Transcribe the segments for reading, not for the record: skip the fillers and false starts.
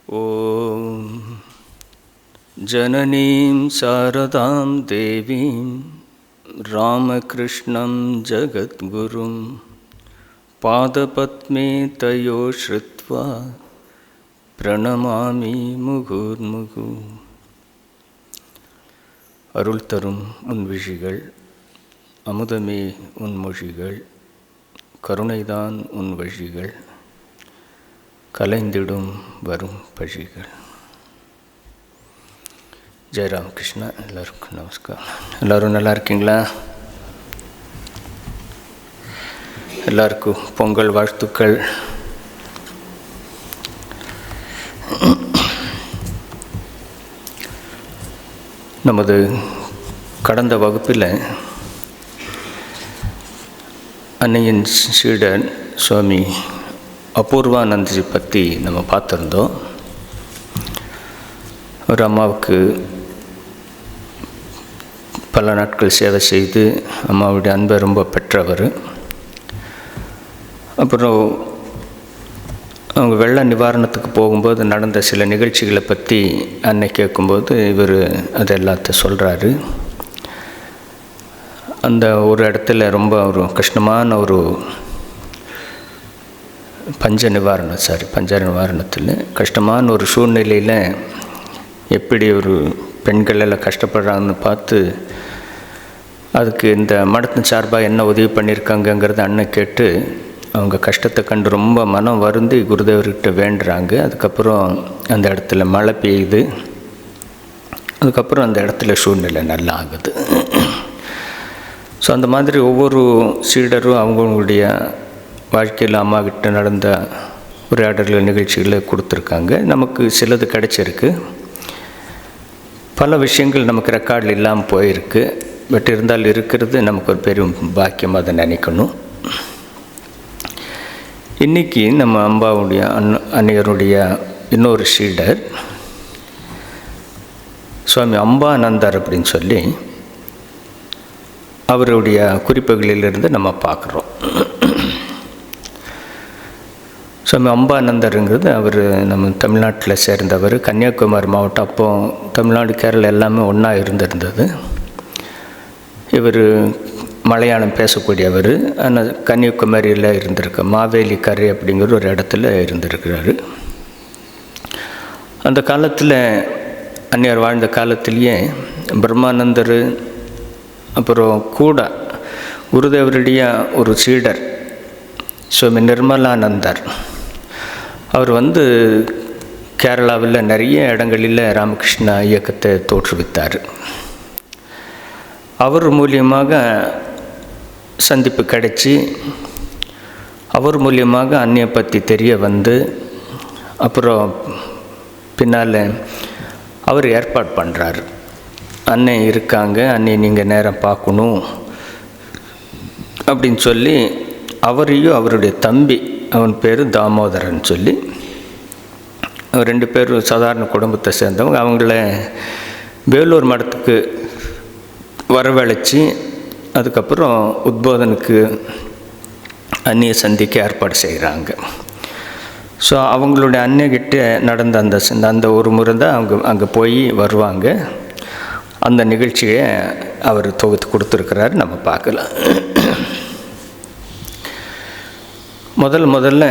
ॐ जननीं शारदां देवीं रामकृष्णं जगद्गुरुं पादपद्मे तयो श्रुत्वा प्रणमामि मुहुर्मुहुः. அருள் தரும் உன் விழிகள், அமுதமே உன் மொழிகள், கருணைதான் உன் வழிகள், கலைந்திடும் வரும் பழிகள். ஜெயராம் கிருஷ்ணா. எல்லாருக்கும் நமஸ்காரம். எல்லோரும் நல்லா இருக்கீங்களா? எல்லாருக்கும் பொங்கல் வாழ்த்துக்கள். நமது கடந்த வகுப்பில் அன்னையின் சீடர் சுவாமி அபூர்வானந்தஜி பற்றி நம்ம பார்த்துருந்தோம். ஒரு அம்மாவுக்கு பல நாட்கள் சேவை செய்து அம்மாவுடைய அன்பை ரொம்ப பெற்றவர். அப்புறம் அவங்க வெள்ள நிவாரணத்துக்கு போகும்போது நடந்த சில நிகழ்ச்சிகளை பற்றி அன்னை கேட்கும்போது இவர் அது எல்லாத்தையும் சொல்கிறாரு. அந்த ஒரு இடத்துல ரொம்ப ஒரு கஷ்டமான ஒரு பஞ்ச நிவாரணத்தில் கஷ்டமான ஒரு சூழ்நிலையில் எப்படி ஒரு பெண்கள் எல்லாம் கஷ்டப்படுறாங்கன்னு பார்த்து அதுக்கு இந்த மடத்தின் சார்பாக என்ன உதவி பண்ணியிருக்காங்கங்கிறத அண்ணன் கேட்டு அவங்க கஷ்டத்தை கண்டு ரொம்ப மனம் வருந்தி குருதேவர்கிட்ட வேண்டுறாங்க. அதுக்கப்புறம் அந்த இடத்துல மழை பெய்யுது. அதுக்கப்புறம் அந்த இடத்துல சூழ்நிலை நல்லா ஆகுது. ஸோ அந்த மாதிரி ஒவ்வொரு சீடரும் அவங்களுடைய வாழ்க்கையில் அம்மாக்கிட்ட நடந்த உரையாடல்கள் நிகழ்ச்சிகளை கொடுத்துருக்காங்க. நமக்கு சிலது கிடைச்சிருக்கு, பல விஷயங்கள் நமக்கு ரெக்கார்டில் இல்லாமல் போயிருக்கு. பட் இருந்தால் இருக்கிறது நமக்கு ஒரு பெரும் பாக்கியம், அதை நினைக்கணும். இன்றைக்கி நம்ம அம்பாவுடைய அன்னையருடைய இன்னொரு சீடர் சுவாமி அம்பானந்தர் அப்படின்னு சொல்லி அவருடைய குறிப்புகளிலிருந்து நம்ம பார்க்குறோம். சுவாமி அம்பானந்தருங்கிறது அவர் நம்ம தமிழ்நாட்டில் சேர்ந்தவர். கன்னியாகுமரி மாவட்டம், அப்போது தமிழ்நாடு கேரளா எல்லாமே ஒன்றா இருந்திருந்தது. இவர் மலையாளம் பேசக்கூடியவர். ஆனால் கன்னியாகுமரியில் இருந்திருக்க மாவேலி கரை அப்படிங்கிற ஒரு இடத்துல இருந்திருக்கிறாரு. அந்த காலத்தில் அன்னையார் வாழ்ந்த காலத்திலேயே பிரம்மானந்தர் அப்புறம் கூட குருதேவருடைய ஒரு சீடர் சுவாமி நிர்மலானந்தர் அவர் கேரளாவில் நிறைய இடங்களில் ராமகிருஷ்ண இயக்கத்தை தோற்றுவித்தார். அவர் மூலியமாக சந்திப்பு கிடைச்சி அவர் மூலியமாக அன்னையை பற்றி தெரிய அப்புறம் பின்னால் அவர் ஏற்பாடு பண்ணுறாரு. அன்னை இருக்காங்க, அன்னை நீங்கள் நேரம் பார்க்கணும் அப்படின்னு சொல்லி அவரையும் அவருடைய தம்பி, அவன் பேர் தாமோதரன் சொல்லி, அவர் 2 பேரும் சாதாரண குடும்பத்தை சேர்ந்தவங்க. அவங்கள வேலூர் மடத்துக்கு வரவழைச்சி அதுக்கப்புறம் உத்போதனுக்கு அன்னியை சந்திக்க ஏற்பாடு செய்கிறாங்க. ஸோ அவங்களுடைய அன்னைகிட்ட நடந்த அந்த ஒரு முறை தான் அங்கே போய் வருவாங்க. அந்த நிகழ்ச்சியை அவர் தொகுத்து கொடுத்துருக்கிறாரு, நம்ம பார்க்கலாம். முதல்ல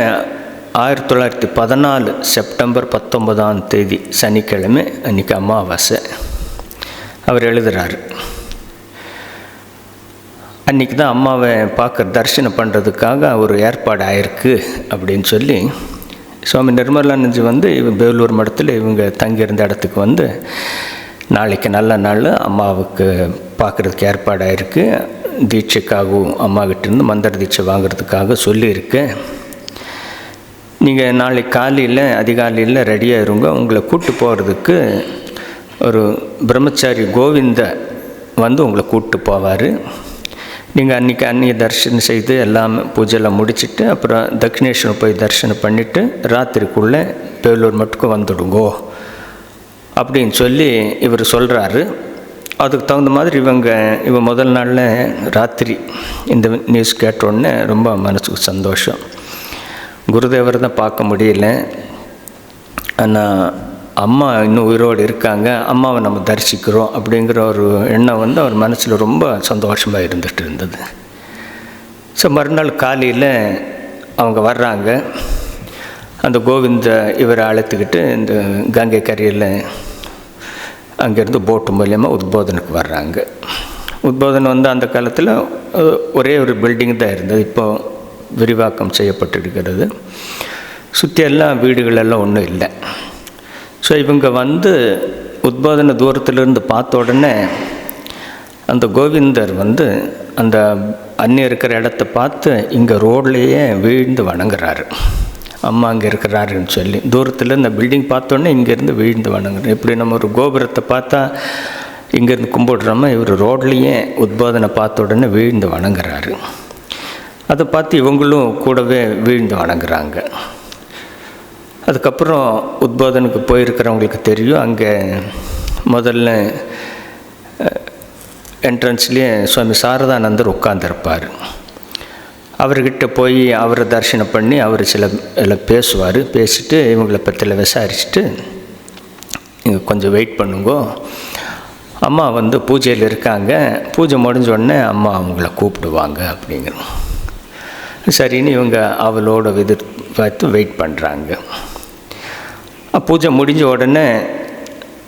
1914 செப்டம்பர் 19 சனிக்கிழமை, அன்றைக்கி அமாவாசை. அவர் எழுதுகிறார், அன்றைக்கி தான் அம்மாவை தரிசனம் பண்ணுறதுக்காக ஒரு ஏற்பாடு ஆயிருக்கு அப்படின்னு சொல்லி சுவாமி நிர்மலானந்தஜி வேலூர் மடத்தில் இவங்க தங்கியிருந்த இடத்துக்கு நாளைக்கு நல்ல நாள், அம்மாவுக்கு பார்க்குறதுக்கு ஏற்பாடு ஆயிருக்கு, தீட்சைக்காகவும் அம்மாக்கிட்டேருந்து மந்திர தீட்சை வாங்கிறதுக்காக சொல்லியிருக்கேன். நீங்கள் நாளைக்கு அதிகாலையில் ரெடியாக இருங்க, உங்களை கூப்பிட்டு போகிறதுக்கு ஒரு பிரம்மச்சாரி கோவிந்த உங்களை கூப்பிட்டு போவார். நீங்கள் அன்றைக்கி அன்னையை தரிசனம் செய்து எல்லாமே பூஜையெல்லாம் முடிச்சுட்டு அப்புறம் தட்சிணேஸ்வரம் போய் தரிசனம் பண்ணிவிட்டு ராத்திரிக்குள்ளே வேலூர் மட்டுக்கு வந்துடுங்கோ அப்படின்னு சொல்லி இவர் சொல்கிறாரு. அதுக்கு தகுந்த மாதிரி இவன் முதல் நாளில் ராத்திரி இந்த நியூஸ் கேட்டோடனே ரொம்ப மனசுக்கு சந்தோஷம். குருதேவர் தான் பார்க்க முடியல, ஆனால் அம்மா இன்னும் உயிரோடு இருக்காங்க, அம்மாவை நம்ம தரிசிக்கிறோம் அப்படிங்கிற ஒரு எண்ணம் வந்து அவர் மனசில் ரொம்ப சந்தோஷமாக இருந்துகிட்டு இருந்தது. ஸோ மறுநாள் காலையில் அவங்க வர்றாங்க. அந்த கோவிந்த இவரை அழைத்துக்கிட்டு இந்த கங்கை கரையில் அங்கேருந்து போட்டு மூலியமாக உத்போதனுக்கு வர்றாங்க. உத்போதனம் வந்து அந்த காலத்தில் ஒரே ஒரு பில்டிங் தான் இருந்தது, இப்போது விரிவாக்கம் செய்யப்பட்டிருக்கிறது. சுற்றி எல்லாம் வீடுகளெல்லாம் ஒன்றும் இல்லை. ஸோ இவங்க வந்து உத்போதன தூரத்திலிருந்து பார்த்த உடனே அந்த கோவிந்தர் வந்து அந்த அண்ணன் இருக்கிற இடத்த பார்த்து இங்கே ரோட்லேயே வீழ்ந்து வணங்குறாரு. அம்மா அங்கே இருக்கிறாருன்னு சொல்லி தூரத்தில் இந்த பில்டிங் பார்த்தோன்னே இங்கேருந்து வீழ்ந்து வணங்குறாரு. இப்படி நம்ம ஒரு கோபுரத்தை பார்த்தா இங்கேருந்து கும்பிடுறோமா, இவர் ரோட்லேயே உத்போதனை பார்த்த உடனே வீழ்ந்து வணங்குறாரு. அதை பார்த்து இவங்களும் கூடவே வீழ்ந்து வணங்குறாங்க. அதுக்கப்புறம் உத்போதனுக்கு போயிருக்கிறவங்களுக்கு தெரியும், அங்கே முதல்ல என்ட்ரன்ஸ்லேயே சுவாமி சாரதானந்தர் உட்கார்ந்துருப்பார். அவர்கிட்ட போய் அவரை தரிசனம் பண்ணி அவர் சில எல்லாம் பேசுவார். பேசிட்டு இவங்களை பற்றியில் விசாரிச்சுட்டு, இங்கே கொஞ்சம் வெயிட் பண்ணுங்கோ, அம்மா வந்து பூஜையில் இருக்காங்க, பூஜை முடிஞ்ச உடனே அம்மா அவங்கள கூப்பிடுவாங்க அப்படிங்கிறோம். சரின்னு இவங்க அவளோட பார்த்து வெயிட் பண்ணுறாங்க. பூஜை முடிஞ்ச உடனே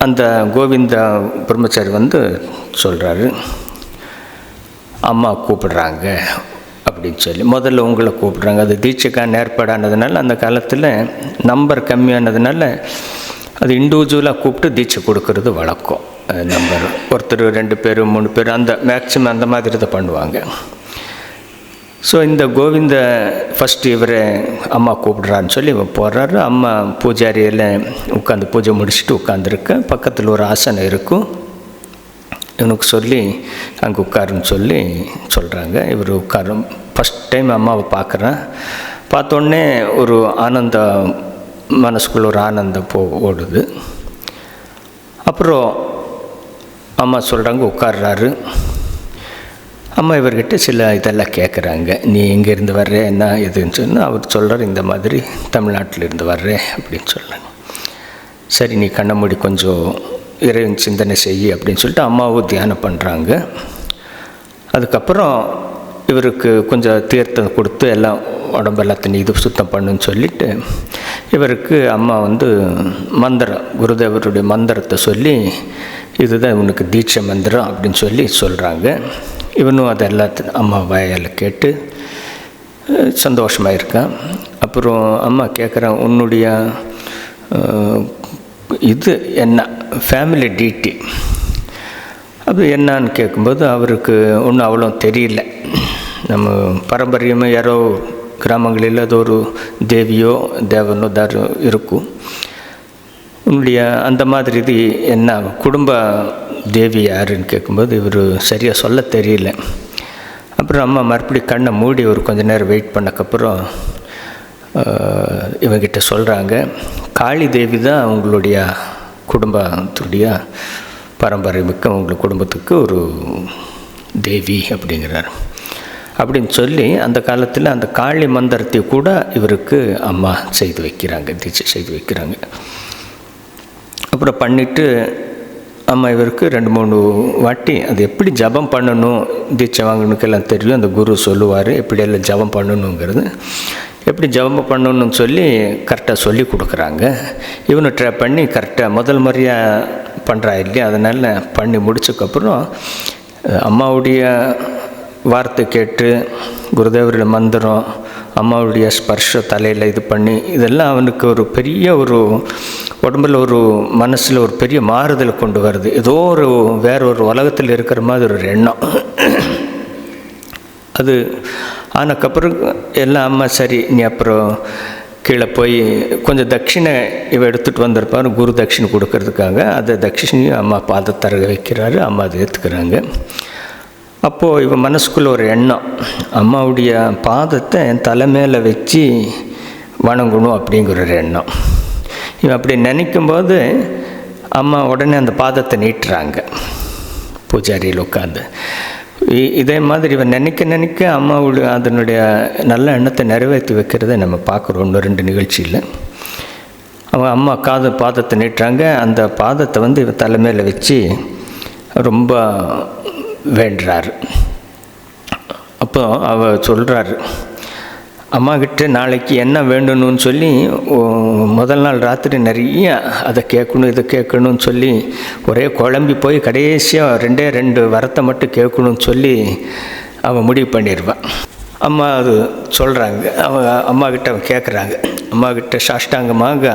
அந்த கோவிந்த பிரம்மச்சாரி வந்து சொல்கிறாரு, அம்மா கூப்பிடுறாங்க அப்படின்னு சொல்லி. முதல்ல உங்களை கூப்பிடுறாங்க. அது தீட்சைக்கான ஏற்பாடானதுனால அந்த காலத்தில் நம்பர் கம்மியானதுனால அது இண்டிவிஜுவலாக கூப்பிட்டு தீட்சை கொடுக்கறது வழக்கம். நம்பர் ஒருத்தர் 2 பேர் 3 பேர் அந்த மேக்சிமம் அந்த மாதிரி தான் பண்ணுவாங்க. ஸோ இந்த கோவிந்த ஃபஸ்ட்டு இவரை அம்மா கூப்பிடுறான்னு சொல்லி இவன் போடுறாரு. அம்மா பூஜாரியில் உட்காந்து பூஜை முடிச்சுட்டு உட்காந்துருக்க, பக்கத்தில் ஒரு ஆசனம் இருக்கும், இவனுக்கு சொல்லி அங்கே உட்காருன்னு சொல்லி சொல்கிறாங்க. இவர் உட்காரும். ஃபஸ்ட் டைம் அம்மாவை பார்க்குறேன். பார்த்தோன்னே ஒரு ஆனந்த மனசுக்குள்ள ஒரு ஆனந்தம் ஓடுது. அப்புறம் அம்மா சொல்கிறாங்க உட்கார்றாரு. அம்மா இவர்கிட்ட சில இதெல்லாம் கேட்குறாங்க, நீ எங்கேருந்து வர்ற என்ன எதுன்னு சொன்னால் அவர் சொல்கிறார், இந்த மாதிரி தமிழ்நாட்டிலேருந்து வர்றேன் அப்படின்னு சொல்கிறாங்க. சரி நீ கண்ணை மூடி கொஞ்சம் இறைவன் சிந்தனை செய்ய அப்படின்னு சொல்லிட்டு அம்மாவும் தியானம் பண்ணுறாங்க. அதுக்கப்புறம் இவருக்கு கொஞ்சம் தீர்த்தம் கொடுத்து எல்லாம் உடம்பெல்லாம் தண்ணி இது சுத்தம் பண்ணுன்னு சொல்லிவிட்டு இவருக்கு அம்மா வந்து மந்திரம், குருதேவருடைய மந்திரத்தை சொல்லி இதுதான் இவனுக்கு தீட்சை மந்திரம் அப்படின்னு சொல்லி சொல்கிறாங்க. இவனும் அதை எல்லாத்தையும் அம்மா வாயால் கேட்டு சந்தோஷமாக இருக்கான். அப்புறம் அம்மா கேட்குறான், உன்னுடைய இது என்ன ஃபேமிலி டியூட்டி அது என்னான்னு கேட்கும்போது அவருக்கு ஒன்றும் அவ்வளோ தெரியல. நம்ம பாரம்பரியமாக யாரோ கிராமங்களில் அது ஒரு தேவியோ தேவனோ தாரோ இருக்கும். உன்னுடைய அந்த மாதிரி இது என்ன குடும்ப தேவி யாருன்னு கேட்கும்போது இவர் சரியாக சொல்ல தெரியல. அப்புறம் அம்மா மறுபடியும் கண்ணை மூடி ஒரு கொஞ்ச நேரம் வெயிட் பண்ணக்கப்புறம் இவங்கிட்ட சொல்கிறாங்க, காளி தேவி தான் அவங்களுடைய குடும்பத்துடைய பாரம்பரியமிக்க உங்கள் குடும்பத்துக்கு ஒரு தேவி அப்படிங்கிறார். அப்படின்னு சொல்லி அந்த காலத்தில் அந்த காளி மந்திரத்தை கூட இவருக்கு அம்மா செய்து வைக்கிறாங்க, தீட்சை செய்து வைக்கிறாங்க. அப்புறம் பண்ணிவிட்டு அம்மா இவருக்கு 2-3 வாட்டி அது எப்படி ஜபம் பண்ணணும், தீட்சை வாங்கணுக்கெல்லாம் தெரியும், அந்த குரு சொல்லுவார் எப்படியெல்லாம் ஜபம் பண்ணணுங்கிறது. எப்படி ஜபம் பண்ணணும்னு சொல்லி கரெக்டாக சொல்லி கொடுக்குறாங்க. இவனை ட்ரை பண்ணி கரெக்டாக முதல் முறையாக பண்ணுறா இல்லையா, அதனால் பண்ணி முடிச்சதுக்கப்புறம் அம்மாவுடைய வார்த்தை கேட்டு குருதேவருடைய மந்திரம், அம்மாவுடைய ஸ்பர்ஷ தலையில் இது பண்ணி இதெல்லாம் அவனுக்கு ஒரு பெரிய ஒரு உடம்பில் ஒரு மனசில் ஒரு பெரிய மாறுதலை கொண்டு வருது. ஏதோ ஒரு வேற ஒரு உலகத்தில் இருக்கிற மாதிரி ஒரு எண்ணம் அது ஆனக்கப்புறம் எல்லாம் அம்மா சரி நீ அப்புறம் கீழே போய் கொஞ்சம் தட்சிணை இவ எடுத்துகிட்டு வந்திருப்பார் குரு தட்சிணை கொடுக்கறதுக்காக. அதை தட்சிணையும் அம்மா பாதத்தர வைக்கிறாரு, அம்மா அதை ஏற்றுக்கிறாங்க. அப்போது இவன் மனசுக்குள்ளே ஒரு எண்ணம், அம்மாவுடைய பாதத்தை என் தலை மேலே வச்சு வணங்கணும் அப்படிங்கிற ஒரு எண்ணம். இவன் அப்படி நினைக்கும்போது அம்மா உடனே அந்த பாதத்தை நீட்டுறாங்க பூஜாரியில் உட்காந்து. இதே மாதிரி இவன் நினைக்க அம்மாவுடைய அதனுடைய நல்ல எண்ணத்தை நிறைவேற்றி வைக்கிறத நம்ம பார்க்குறோம் 1-2 நிகழ்ச்சியில். அவங்க அம்மா பாதத்தை நீட்டுறாங்க. அந்த பாதத்தை வந்து இவன் தலைமையில் வச்சு ரொம்ப வேண்டுறாரு. அப்போ சொல்கிறாரு, அம்மாக்கிட்ட நாளைக்கு என்ன வேண்டணும்னு சொல்லி முதல் நாள் ராத்திரி நிறைய அதை கேட்கணும் இதை கேட்கணும்னு சொல்லி ஒரே குழம்பி போய் கடைசியாக 2 வரத்தை மட்டும் கேட்கணும்னு சொல்லி அவன் முடிவு பண்ணிடுவான். அம்மா அது சொல்கிறாங்க. அம்மாக்கிட்ட கேட்குறாங்க. அம்மாக்கிட்ட சாஷ்டாங்கமாக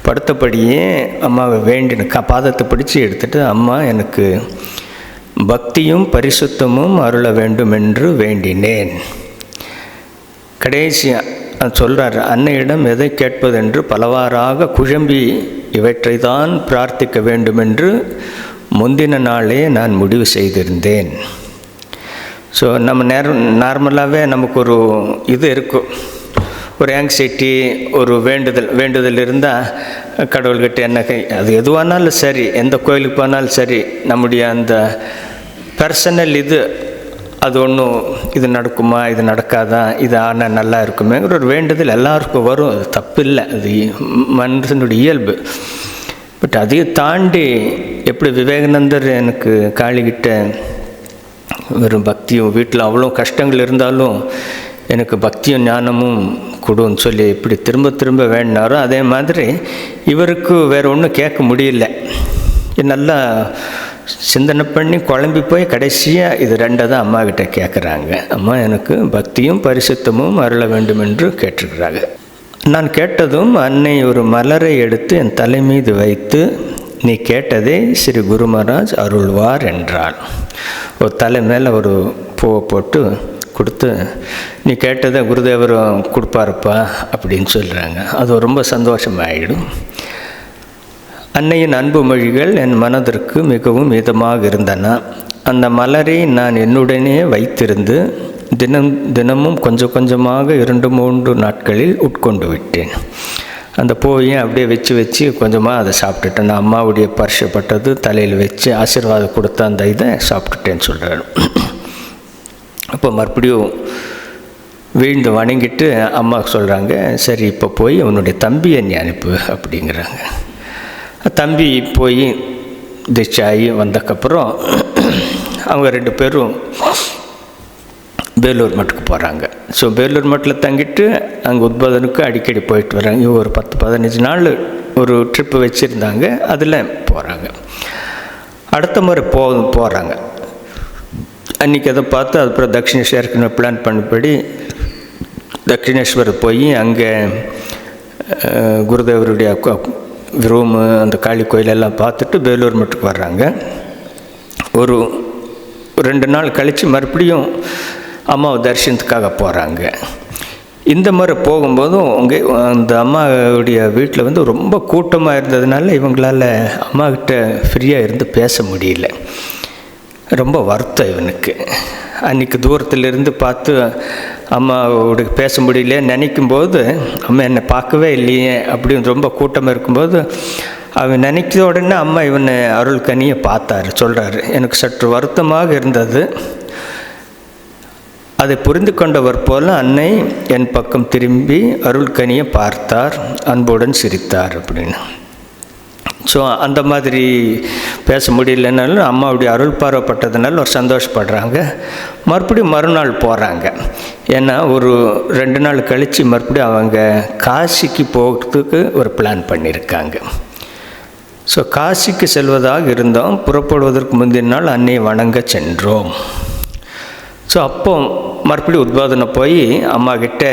படுத்தபடியே அம்மாவை வேண்டின பாதத்தை பிடிச்சி எடுத்துகிட்டு, அம்மா எனக்கு பக்தியும் பரிசுத்தமும் அருள வேண்டும் என்று வேண்டினேன். கடைசியாக சொல்கிறார், அன்னையிடம் எதை கேட்பதென்று பலவாறாக குழம்பி இவற்றை தான் பிரார்த்திக்க வேண்டுமென்று முந்தின நாளே நான் முடிவு செய்திருந்தேன். ஸோ நம்ம நார்மலாகவே நமக்கு ஒரு இது இருக்கும், ஒரு ஆங்ஸைட்டி, ஒரு வேண்டுதல் இருந்தால் கடவுள்கிட்ட என்ன அது எதுவானாலும் சரி, எந்த கோயிலுக்கு போனாலும் சரி, நம்முடைய அந்த பர்சனல் அது ஒன்றும் இது நடக்குமா, இது நடக்காதா, இது ஆனால் நல்லா இருக்குமேங்கிற ஒரு வேண்டுதல் எல்லாருக்கும் வரும். அது தப்பு இல்லை, அது மனுஷனுடைய இயல்பு. பட் அதையும் தாண்டி எப்படி விவேகானந்தர் எனக்கு காளிகிட்ட வெறும் பக்தியும், வீட்டில் அவ்வளோ கஷ்டங்கள் இருந்தாலும் எனக்கு பக்தியும் ஞானமும் கொடுன்னு சொல்லி இப்படி திரும்ப வேண்டினாரோ, அதே மாதிரி இவருக்கு வேறு ஒன்றும் கேட்க முடியல. நல்லா சிந்தனை பண்ணி குழம்பி போய் கடைசியாக இது 2 தான் அம்மாக்கிட்ட கேட்குறாங்க. அம்மா எனக்கு பக்தியும் பரிசுத்தமும் அருள வேண்டும் என்று கேட்டிருக்கிறாங்க. நான் கேட்டதும் அன்னை ஒரு மலரை எடுத்து என் தலை மீது வைத்து, நீ கேட்டதே ஸ்ரீ குரு மகாராஜ் அருள்வார் என்றாள். ஒரு தலை மேலே ஒரு பூவை போட்டு கொடுத்து, நீ கேட்டதை குருதேவர் கொடுப்பாருப்பா அப்படின்னு சொல்கிறாங்க. அது ரொம்ப சந்தோஷமாகிடும். அன்னையின் அன்பு மொழிகள் என் மனதிற்கு மிகவும் இதமாக இருந்தன. அந்த மலரை நான் என்னுடனே வைத்திருந்து தினமும் கொஞ்சமாக 2-3 நாட்களில் உட்கொண்டு விட்டேன். அந்த பூவையும் அப்படியே வச்சு கொஞ்சமாக அதை சாப்பிட்டுட்டேன். நான் அம்மாவுடைய பரிசப்பட்டது தலையில் வச்சு ஆசீர்வாதம் கொடுத்த அந்த இதை சாப்பிட்டுட்டேன்னு சொல்கிறாரு. அப்போ மறுபடியும் வீழ்ந்து வணங்கிட்டு அம்மா சொல்கிறாங்க, சரி இப்போ போய் உன்னுடைய தம்பியை நீ அனுப்பு அப்படிங்கிறாங்க. தம்பி போய் திச்சாயி வந்தக்கப்புறம் அவங்க 2 பேரும் வேலூர் மட்டுக்கு போகிறாங்க. ஸோ வேலூர் மட்டில் தங்கிட்டு அங்கே உத்போதனுக்கு அடிக்கடி போயிட்டு வராங்க. ஒரு 10-15 நாள் ஒரு ட்ரிப்பு வச்சுருந்தாங்க, அதில் போகிறாங்க. அடுத்த முறை போகிறாங்க. அன்றைக்கி அதை பார்த்து அதுக்கப்புறம் தட்சிணேஸ்வருக்கு பிளான் பண்ணபடி தட்சிணேஸ்வரர் போய் அங்கே குருதேவருடைய ரூமு, அந்த காளி கோயிலெல்லாம் பார்த்துட்டு வேலூர் மட்டுக்கு வர்றாங்க. ஒரு 2 நாள் கழித்து மறுபடியும் அம்மாவை தரிசனத்துக்காக போகிறாங்க. இந்த மாதிரி போகும்போதும் அந்த அம்மாவுடைய வீட்டில் வந்து ரொம்ப கூட்டமாக இருந்ததுனால இவங்களால் அம்மாக்கிட்ட ஃப்ரீயாக இருந்து பேச முடியல. ரொம்ப வருத்தம் இவனுக்கு. அன்றைக்கி தூரத்திலிருந்து பார்த்து அம்மாவோட பேச முடியல நினைக்கும்போது, அம்மா என்னை பார்க்கவே இல்லையே அப்படின்னு ரொம்ப கூட்டமாக இருக்கும்போது அவன் நினைக்கிற உடனே அம்மா இவனை அருள் கனியை பார்த்தாரு. சொல்கிறாரு, எனக்கு சற்று வருத்தமாக இருந்தது. அதை புரிந்து கொண்டவர் போல அன்னை என் பக்கம் திரும்பி அருள் கனியை பார்த்தார், அன்புடன் சிரித்தார் அப்படின்னு. ஸோ அந்த மாதிரி பேச முடியலனாலும் அம்மாவுடைய அருள் பார்வைப்பட்டதுனால ஒரு சந்தோஷப்படுறாங்க. மறுபடியும் மறுநாள் போகிறாங்க. ஏன்னா ஒரு 2 நாள் கழித்து மறுபடியும் அவங்க காசிக்கு போகிறதுக்கு ஒரு பிளான் பண்ணியிருக்காங்க. ஸோ காசிக்கு செல்வதாக இருந்தோம். புறப்படுவதற்கு முந்தின நாள் அன்னையை வணங்க சென்றோம். ஸோ அப்போ மறுபடியும் உத்போதனை போய் அம்மாக்கிட்ட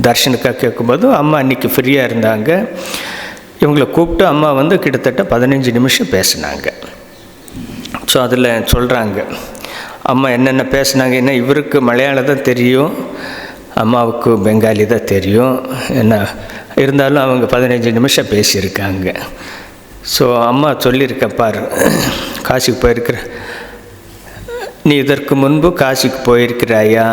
தர்ஷனுக்காக கேட்கும்போது அம்மா அன்றைக்கி ஃப்ரீயாக இருந்தாங்க. இவங்களை கூப்பிட்டு அம்மா வந்து கிட்டத்தட்ட 15 நிமிஷம் பேசினாங்க. ஸோ அதில் சொல்கிறாங்க, அம்மா என்னென்ன பேசினாங்க. ஏன்னா இவருக்கு மலையாளம் தான் தெரியும், அம்மாவுக்கு பெங்காலி தான் தெரியும். என்ன இருந்தாலும் அவங்க 15 நிமிஷம் பேசியிருக்காங்க. ஸோ அம்மா சொல்லியிருக்க பாரு, காசிக்கு போயிருக்கிற நீ இதற்கு முன்பு காசிக்கு போயிருக்கிறாயா?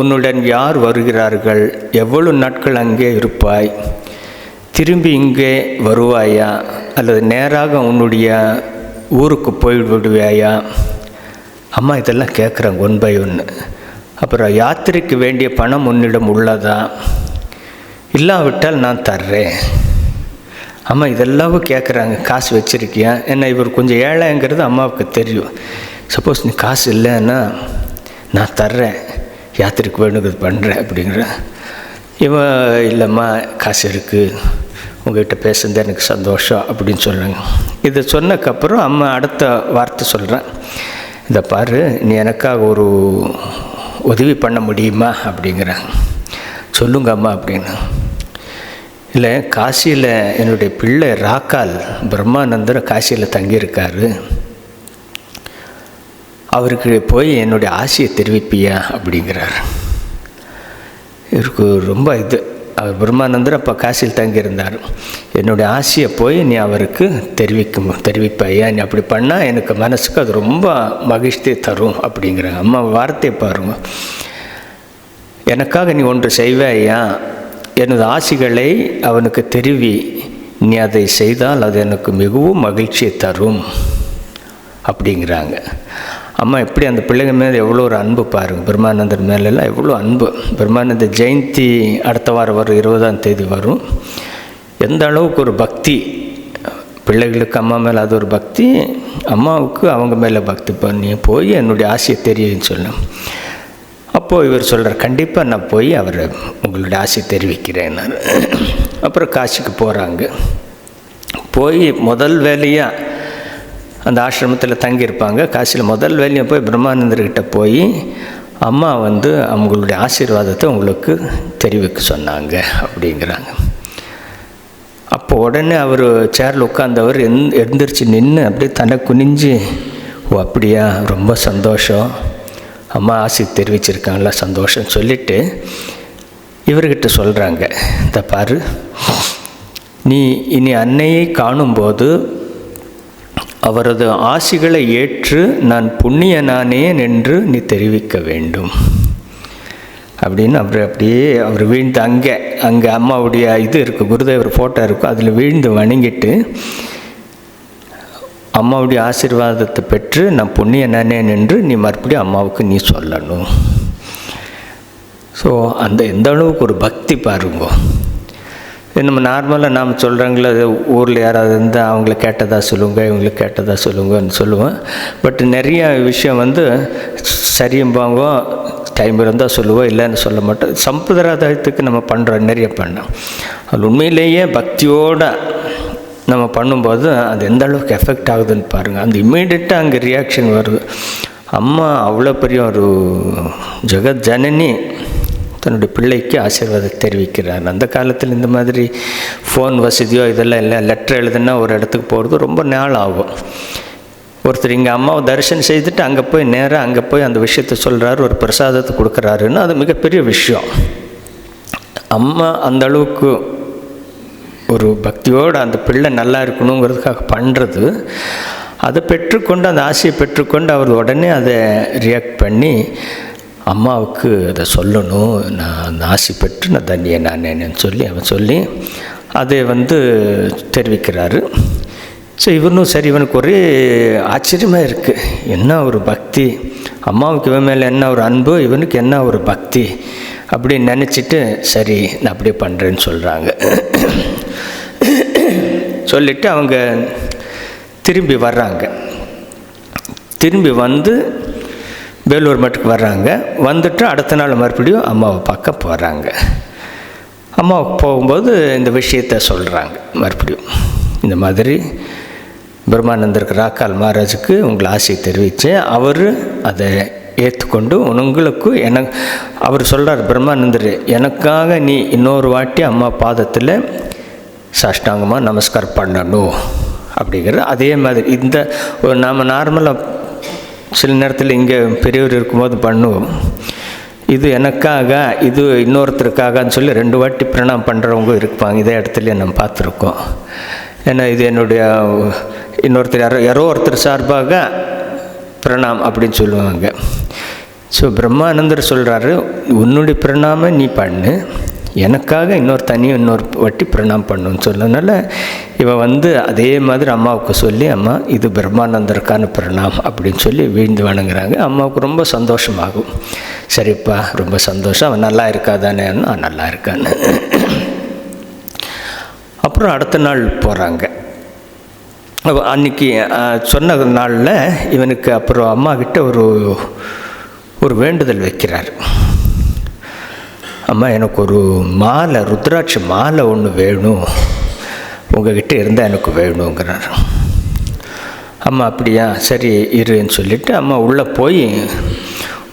உன்னுடன் யார் வருகிறார்கள்? எவ்வளவு நாட்கள் அங்கே இருப்பாய்? திரும்பி இங்கே வருவாயா அல்லது நேராக உன்னுடைய ஊருக்கு போய்விடுவாயா? அம்மா இதெல்லாம் கேட்குறாங்க 1 by 1. அப்புறம் யாத்திரைக்கு வேண்டிய பணம் உன்னிடம் உள்ளதா? இல்லாவிட்டால் நான் தர்றேன். அம்மா இதெல்லாம் கேட்குறாங்க, காசு வச்சுருக்கியா? ஏன்னா இவர் கொஞ்சம் ஏழைங்கிறது அம்மாவுக்கு தெரியும். சப்போஸ் நீ காசு இல்லைன்னா நான் தர்றேன், யாத்திரைக்கு வேணுங்கிறது பண்ணுறேன் அப்படிங்கிற. இவன் இல்லைம்மா காசு இருக்குது, உங்கள்கிட்ட பேசுனது எனக்கு சந்தோஷம் அப்படின்னு சொல்கிறாங்க. இதை சொன்னதுக்கப்புறம் அம்மா அடுத்த வார்த்தை சொல்கிறேன், இதை பாரு, நீ எனக்காக ஒரு உதவி பண்ண முடியுமா அப்படிங்கிறாங்க. சொல்லுங்க அம்மா அப்படின்னு. இல்லை, காசியில் என்னுடைய பிள்ளை ராக்கால் பிரம்மானந்தர் காசியில் தங்கியிருக்காரு, அவருக்கு போய் என்னுடைய ஆசையை தெரிவிப்பியா அப்படிங்கிறார். இவருக்கு ரொம்ப அவர் பிரம்மானந்தர் அப்போ காசியில் தங்கியிருந்தார். என்னுடைய ஆசையை போய் நீ அவருக்கு தெரிவிப்பாயா, நீ அப்படி பண்ணால் எனக்கு மனசுக்கு அது ரொம்ப மகிழ்ச்சி தரும் அப்படிங்கிறாங்க. அம்மா வார்த்தையை பாருங்க, எனக்காக நீ ஒன்று செய்வாயா, எனது ஆசைகளை அவனுக்கு தெரிவி, நீ அதை செய்தால் அது எனக்கு மிகவும் மகிழ்ச்சியை தரும் அப்படிங்கிறாங்க. அம்மா எப்படி அந்த பிள்ளைங்க மேலே எவ்வளோ ஒரு அன்பு பாருங்கள், பிரம்மானந்தர் மேலெல்லாம் எவ்வளோ அன்பு. பிரம்மானந்த ஜெயந்தி அடுத்த வாரம் வரும், 20ஆம் தேதி வரும். எந்த அளவுக்கு ஒரு பக்தி பிள்ளைகளுக்கு அம்மா மேலே, அது ஒரு பக்தி, அம்மாவுக்கு அவங்க மேலே பக்தி. பண்ணி போய் என்னுடைய ஆசையை தெரியுன்னு சொன்னேன். அப்போது இவர் சொல்கிறார், கண்டிப்பாக நான் போய் அவரை உங்களுடைய ஆசையை தெரிவிக்கிறேன். அப்புறம் காசிக்கு போகிறாங்க. போய் முதல் வேலையாக அந்த ஆசிரமத்தில் தங்கியிருப்பாங்க. காசியில் முதல் வேலையை போய் பிரம்மானந்தர்கிட்ட போய் அம்மா அவங்களுடைய ஆசீர்வாதத்தை உங்களுக்கு தெரிவிக்க சொன்னாங்க அப்படிங்கிறாங்க. அப்போ உடனே அவர் சேரில் உட்கார்ந்தவர் எழுந்திரிச்சு நின்று அப்படியே தன்னை குனிஞ்சு, ஓ அப்படியா, ரொம்ப சந்தோஷம், அம்மா ஆசை தெரிவிச்சிருக்காங்களா, சந்தோஷம் சொல்லிவிட்டு இவர்கிட்ட சொல்கிறாங்க, இந்த பாரு, நீ இனி அன்னையை காணும்போது அவரது ஆசிகளை ஏற்று நான் புண்ணியனானேன் என்று நீ தெரிவிக்க வேண்டும் அப்படின்னு அவர் வீழ்ந்து அங்கே அம்மாவுடைய இது இருக்குது, குருதேவர் ஃபோட்டோ இருக்கும், அதில் வீழ்ந்து வணங்கிட்டு அம்மாவுடைய ஆசீர்வாதத்தை பெற்று நான் புண்ணியனானேன் என்று நீ மறுபடியும் அம்மாவுக்கு நீ சொல்லணும். ஸோ எந்த அளவுக்கு ஒரு பக்தி பாருங்க. நம்ம நார்மலாக நாம் சொல்கிறாங்களே, ஊரில் யாராவது இருந்தால் அவங்கள கேட்டதாக சொல்லுங்க, இவங்களுக்கு கேட்டதாக சொல்லுங்கன்னு சொல்லுவேன். பட் நிறைய விஷயம் சரியும்பாங்க, டைம் இருந்தால் சொல்லுவோம், இல்லைன்னு சொல்ல மாட்டோம். சம்பிரதாயத்துக்கு நம்ம பண்ணுறோம், நிறைய பண்ணோம். அது உண்மையிலேயே பக்தியோடு நம்ம பண்ணும்போது அது எந்த அளவுக்கு எஃபெக்ட் ஆகுதுன்னு பாருங்கள். அந்த இம்மீடியட்டாக அங்கே ரியாக்ஷன் வருது. அம்மா அவ்வளோ பெரிய ஒரு ஜெகத் ஜனனி தன்னுடைய பிள்ளைக்கு ஆசீர்வாதம் தெரிவிக்கிறார். அந்த காலத்தில் இந்த மாதிரி ஃபோன் வசதியோ இதெல்லாம் இல்லை. லெட்டர் எழுதுனா ஒரு இடத்துக்கு போகிறது ரொம்ப நாள் ஆகும். ஒருத்தர் இங்கே அம்மாவை தரிசனம் செய்துட்டு அங்கே போய் அந்த விஷயத்தை சொல்கிறாரு, ஒரு பிரசாதத்தை கொடுக்குறாருன்னா அது மிகப்பெரிய விஷயம். அம்மா அந்த அளவுக்கு ஒரு பக்தியோடு அந்த பிள்ளை நல்லா இருக்கணுங்கிறதுக்காக பண்ணுறது. அதை பெற்றுக்கொண்டு, அந்த ஆசையை பெற்றுக்கொண்டு அவர் உடனே அதை ரியாக்ட் பண்ணி அம்மாவுக்கு அதை சொல்லணும், நான் அந்த ஆசை பெற்று நான் தண்ணியை நானேன்னு சொல்லி அதை தெரிவிக்கிறாரு. ஸோ இவனும் சரி, இவனுக்கு ஒரே ஆச்சரியமாக இருக்குது, என்ன ஒரு பக்தி, அம்மாவுக்கு இவன் மேலே என்ன ஒரு அன்பு, இவனுக்கு என்ன ஒரு பக்தி அப்படின்னு நினச்சிட்டு சரி நான் அப்படியே பண்ணுறேன்னு சொல்கிறாங்க. சொல்லிவிட்டு அவங்க திரும்பி வர்றாங்க. திரும்பி வேலூர் மட்டுக்கு வர்றாங்க. வந்துட்டு அடுத்த நாள் மறுபடியும் அம்மாவை பார்க்க போகிறாங்க. அம்மாவுக்கு போகும்போது இந்த விஷயத்தை சொல்கிறாங்க. மறுபடியும் இந்த மாதிரி பிரம்மானந்தருக்கு ராக்கால் மகாராஜுக்கு உங்களை ஆசையை தெரிவித்தேன், அவர் அதை ஏற்றுக்கொண்டு உங்களுக்கு அவர் சொல்கிறார், பிரம்மானந்தர் எனக்காக நீ இன்னொரு வாட்டி அம்மா பாதத்தில் சாஷ்டாங்கமாக நமஸ்காரம் பண்ணணும் அப்படிங்கிற. அதே மாதிரி நாம் நார்மலாக சில நேரத்தில் இங்கே பெரியவர் இருக்கும்போது பண்ணுவோம். இது எனக்காக, இது இன்னொருத்தருக்காகன்னு சொல்லி 2 வாட்டி பிரணாம் பண்ணுறவங்க இருப்பாங்க. இதே இடத்துல நம்ம பார்த்துருக்கோம். ஏன்னா இது என்னுடைய இன்னொருத்தர் யாரோ ஒருத்தர் சார்பாக பிரணாம் அப்படின்னு சொல்லுவாங்க. ஸோ பிரம்மானந்தர் சொல்கிறாரு, உன்னுடைய பிரணாம நீ பண்ணு, எனக்காக இன்னொரு வாட்டி பிரணாம் பண்ணுன்னு சொன்னதுனால இவன் அதே மாதிரி அம்மாவுக்கு சொல்லி, அம்மா இது பிரம்மானந்தருக்கான பிரணாம் அப்படின்னு சொல்லி வீழ்ந்து வணங்குறாங்க. அம்மாவுக்கு ரொம்ப சந்தோஷமாகும். சரிப்பா, ரொம்ப சந்தோஷம், அவன் நல்லா இருக்காதானே, நல்லா இருக்கான்னு. அப்புறம் அடுத்த நாள் போகிறாங்க. அன்றைக்கி சொன்ன நாளில் இவனுக்கு அப்புறம் அம்மா கிட்ட ஒரு வேண்டுதல் வைக்கிறார். அம்மா, எனக்கு ஒரு மாலை, ருத்ராட்ச மாலை ஒன்று வேணும், உங்ககிட்ட இருந்தால் எனக்கு வேணுங்கிறார். அம்மா அப்படியா, சரி இருன்னு சொல்லிவிட்டு அம்மா உள்ளே போய்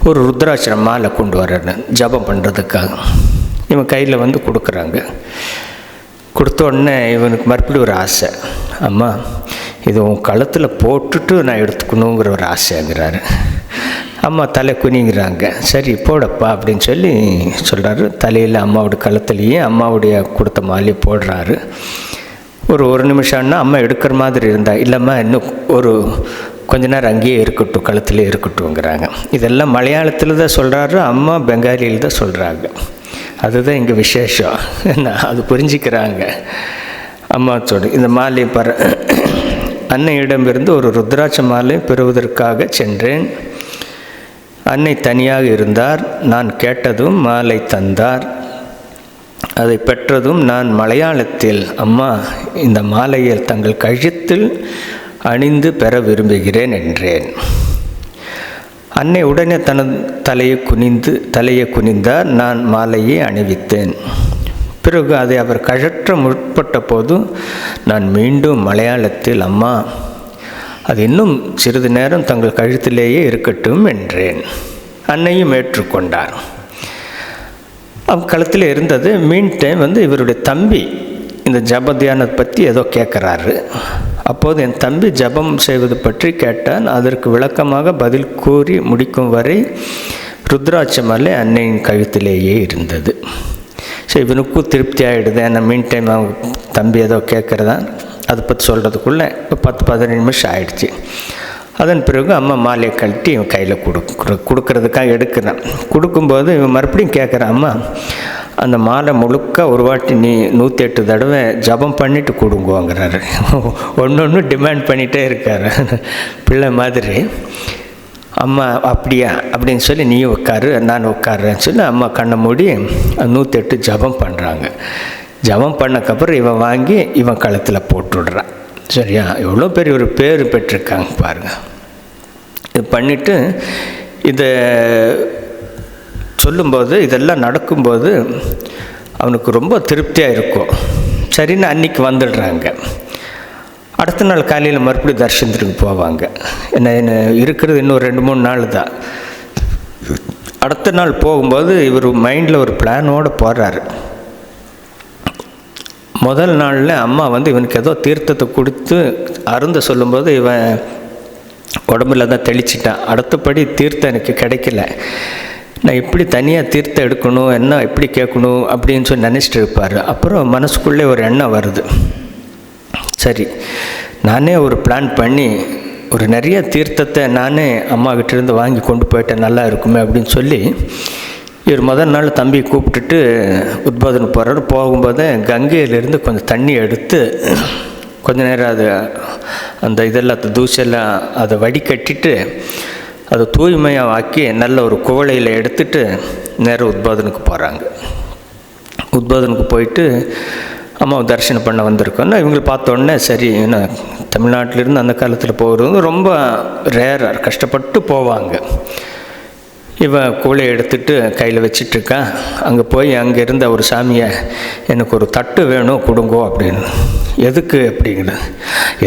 ஒரு ருத்ராட்ச மாலை கொண்டு வர்றேன்னு ஜபம் பண்ணுறதுக்காக இவன் கையில் வந்து கொடுக்குறாங்க. கொடுத்த உடனே இவனுக்கு மறுபடியும் ஒரு ஆசை, அம்மா இது உன் கழுத்தில் போட்டுட்டு நான் எடுத்துக்கணுங்கிற ஒரு ஆசைங்கிறாரு. அம்மா தலை குனிங்கிறாங்க. சரி போடப்பா அப்படின்னு சொல்லி சொல்கிறாரு. தலையில் அம்மாவோட கழுத்துலேயே அம்மாவுடைய கொடுத்த மாலையை போடுறாரு. ஒரு நிமிஷம்னா அம்மா எடுக்கிற மாதிரி இருந்தா, இல்லைம்மா இன்னும் கொஞ்ச நேரம் அங்கேயே இருக்கட்டும், கழுத்துலேயே இருக்கட்டும்ங்கிறாங்க. இதெல்லாம் மலையாளத்தில் தான் சொல்கிறாரு, அம்மா பெங்காலியில் தான் சொல்கிறாங்க. அதுதான் இங்கே விசேஷம். அது புரிஞ்சிக்கிறாங்க. அம்மா இந்த மாலை அன்னையிடமிருந்து ஒரு ருத்ராட்ச மாலை பெறுவதற்காக சென்றேன். அன்னை தனியாக இருந்தார். நான் கேட்டதும் மாலை தந்தார். அதை பெற்றதும் நான் மலையாளத்தில், அம்மா இந்த மாலையை தங்கள் கழுத்தில் அணிந்து பெற விரும்புகிறேன் என்றேன். அன்னை உடனே தனது தலையை குனிந்தார். நான் மாலையை அணிவித்தேன். பிறகு அதை அவர் கழற்ற முற்பட்ட போது நான் மீண்டும் மலையாளத்தில், அம்மா அது இன்னும் சிறிது நேரம் தங்கள் கழுத்திலேயே இருக்கட்டும் என்றேன். அன்னையும் ஏற்றுக்கொண்டார். கழுத்தில் இருந்தது. மீன் டைம் இவருடைய தம்பி இந்த ஜப தியானத்தை பற்றி ஏதோ கேட்குறாரு. அப்போது என் தம்பி ஜபம் செய்வது பற்றி கேட்டான். அதற்கு விளக்கமாக பதில் கூறி முடிக்கும் வரை ருத்ராட்ச மாலை அன்னையின் கழுத்திலேயே இருந்தது. சரி, இவனுக்கும் திருப்தி ஆகிடுது. ஏன்னா மீன் டைம் அவங்க தம்பி ஏதோ கேட்குறதான், அதை பற்றி சொல்கிறதுக்குள்ளே 10-15 நிமிஷம் ஆயிடுச்சு. அதன் பிறகு அம்மா மாலையை கழட்டி இவன் கையில் கொடுக்கறதுக்காக எடுக்கிறான். கொடுக்கும்போது இவன் மறுபடியும் கேட்குறான், அம்மா அந்த மாலை முழுக்க ஒரு வாட்டி நீ 108 தடவை ஜபம் பண்ணிவிட்டு கொடுங்குவாங்கிறாரு. ஒன்று டிமாண்ட் பண்ணிகிட்டே இருக்கார் பிள்ளை மாதிரி. அம்மா அப்படியா அப்படின்னு சொல்லி நீயும் உட்காரு, நான் உட்காருன்னு சொல்லி அம்மா கண்ணை மூடி 108 ஜபம் பண்ணுறாங்க. ஜபம் பண்ணக்கப்புறம் இவன் வாங்கி இவன் கழுத்தில் போட்டுவிடுறான். சரியா, எவ்வளோ பெரிய ஒரு பேர் பெற்றிருக்காங்க பாருங்கள். இது பண்ணிவிட்டு இதை சொல்லும்போது, இதெல்லாம் நடக்கும்போது அவனுக்கு ரொம்ப திருப்தியாக இருக்கும். சரின்னு அன்றைக்கி வந்துடுறாங்க. அடுத்த நாள் காலையில் மறுபடியும் தரிசனத்துக்கு போவாங்க. என்ன இருக்கிறது இன்னும் 2-3 நாள் தான். அடுத்த நாள் போகும்போது இவர் மைண்டில் ஒரு பிளானோடு போகிறாரு. முதல் நாளில் அம்மா இவனுக்கு ஏதோ தீர்த்தத்தை கொடுத்து அருந்த சொல்லும்போது இவன் உடம்புல தான் தெளிச்சிட்டான். அடுத்தபடி தீர்த்தம் எனக்கு கிடைக்கல, நான் இப்படி தனியாக தீர்த்தம் எடுக்கணும், என்ன எப்படி கேட்கணும் அப்படின்னு சொல்லி நினச்சிட்டு இருப்பார். அப்புறம் மனசுக்குள்ளே ஒரு எண்ணம் வருது, சரி நானே ஒரு பிளான் பண்ணி ஒரு நிறைய தீர்த்தத்தை நானே அம்மாக்கிட்டேருந்து வாங்கி கொண்டு போயிட்டேன், நல்லா இருக்குமே அப்படின்னு சொல்லி இவர் முதல் நாள் தம்பி கூப்பிட்டுட்டு உத்போதனம் போகிறாரு. போகும்போது கங்கையிலேருந்து கொஞ்சம் தண்ணி எடுத்து கொஞ்ச நேரம் அந்த இதெல்லாம் தூசெல்லாம் அதை வடிகட்டிட்டு அதை தூய்மையாக ஆக்கி நல்ல ஒரு குவளையில் எடுத்துட்டு நேரம் உத்போதனுக்கு போகிறாங்க. உத்போதனுக்கு போயிட்டு அம்மாவை தரிசனம் பண்ண வந்திருக்கோன்னா இவங்களை பார்த்தோன்னே, சரி ஏன்னா தமிழ்நாட்டிலேருந்து அந்த காலத்தில் போகிறது ரொம்ப ரேராக கஷ்டப்பட்டு போவாங்க. இவன் கூளை எடுத்துகிட்டு கையில் வச்சிட்ருக்கான். அங்கே போய் அங்கே இருந்த ஒரு சாமியை, எனக்கு ஒரு தட்டு வேணும் கொடுங்கோ அப்படின்னு. எதுக்கு அப்படிங்கிற,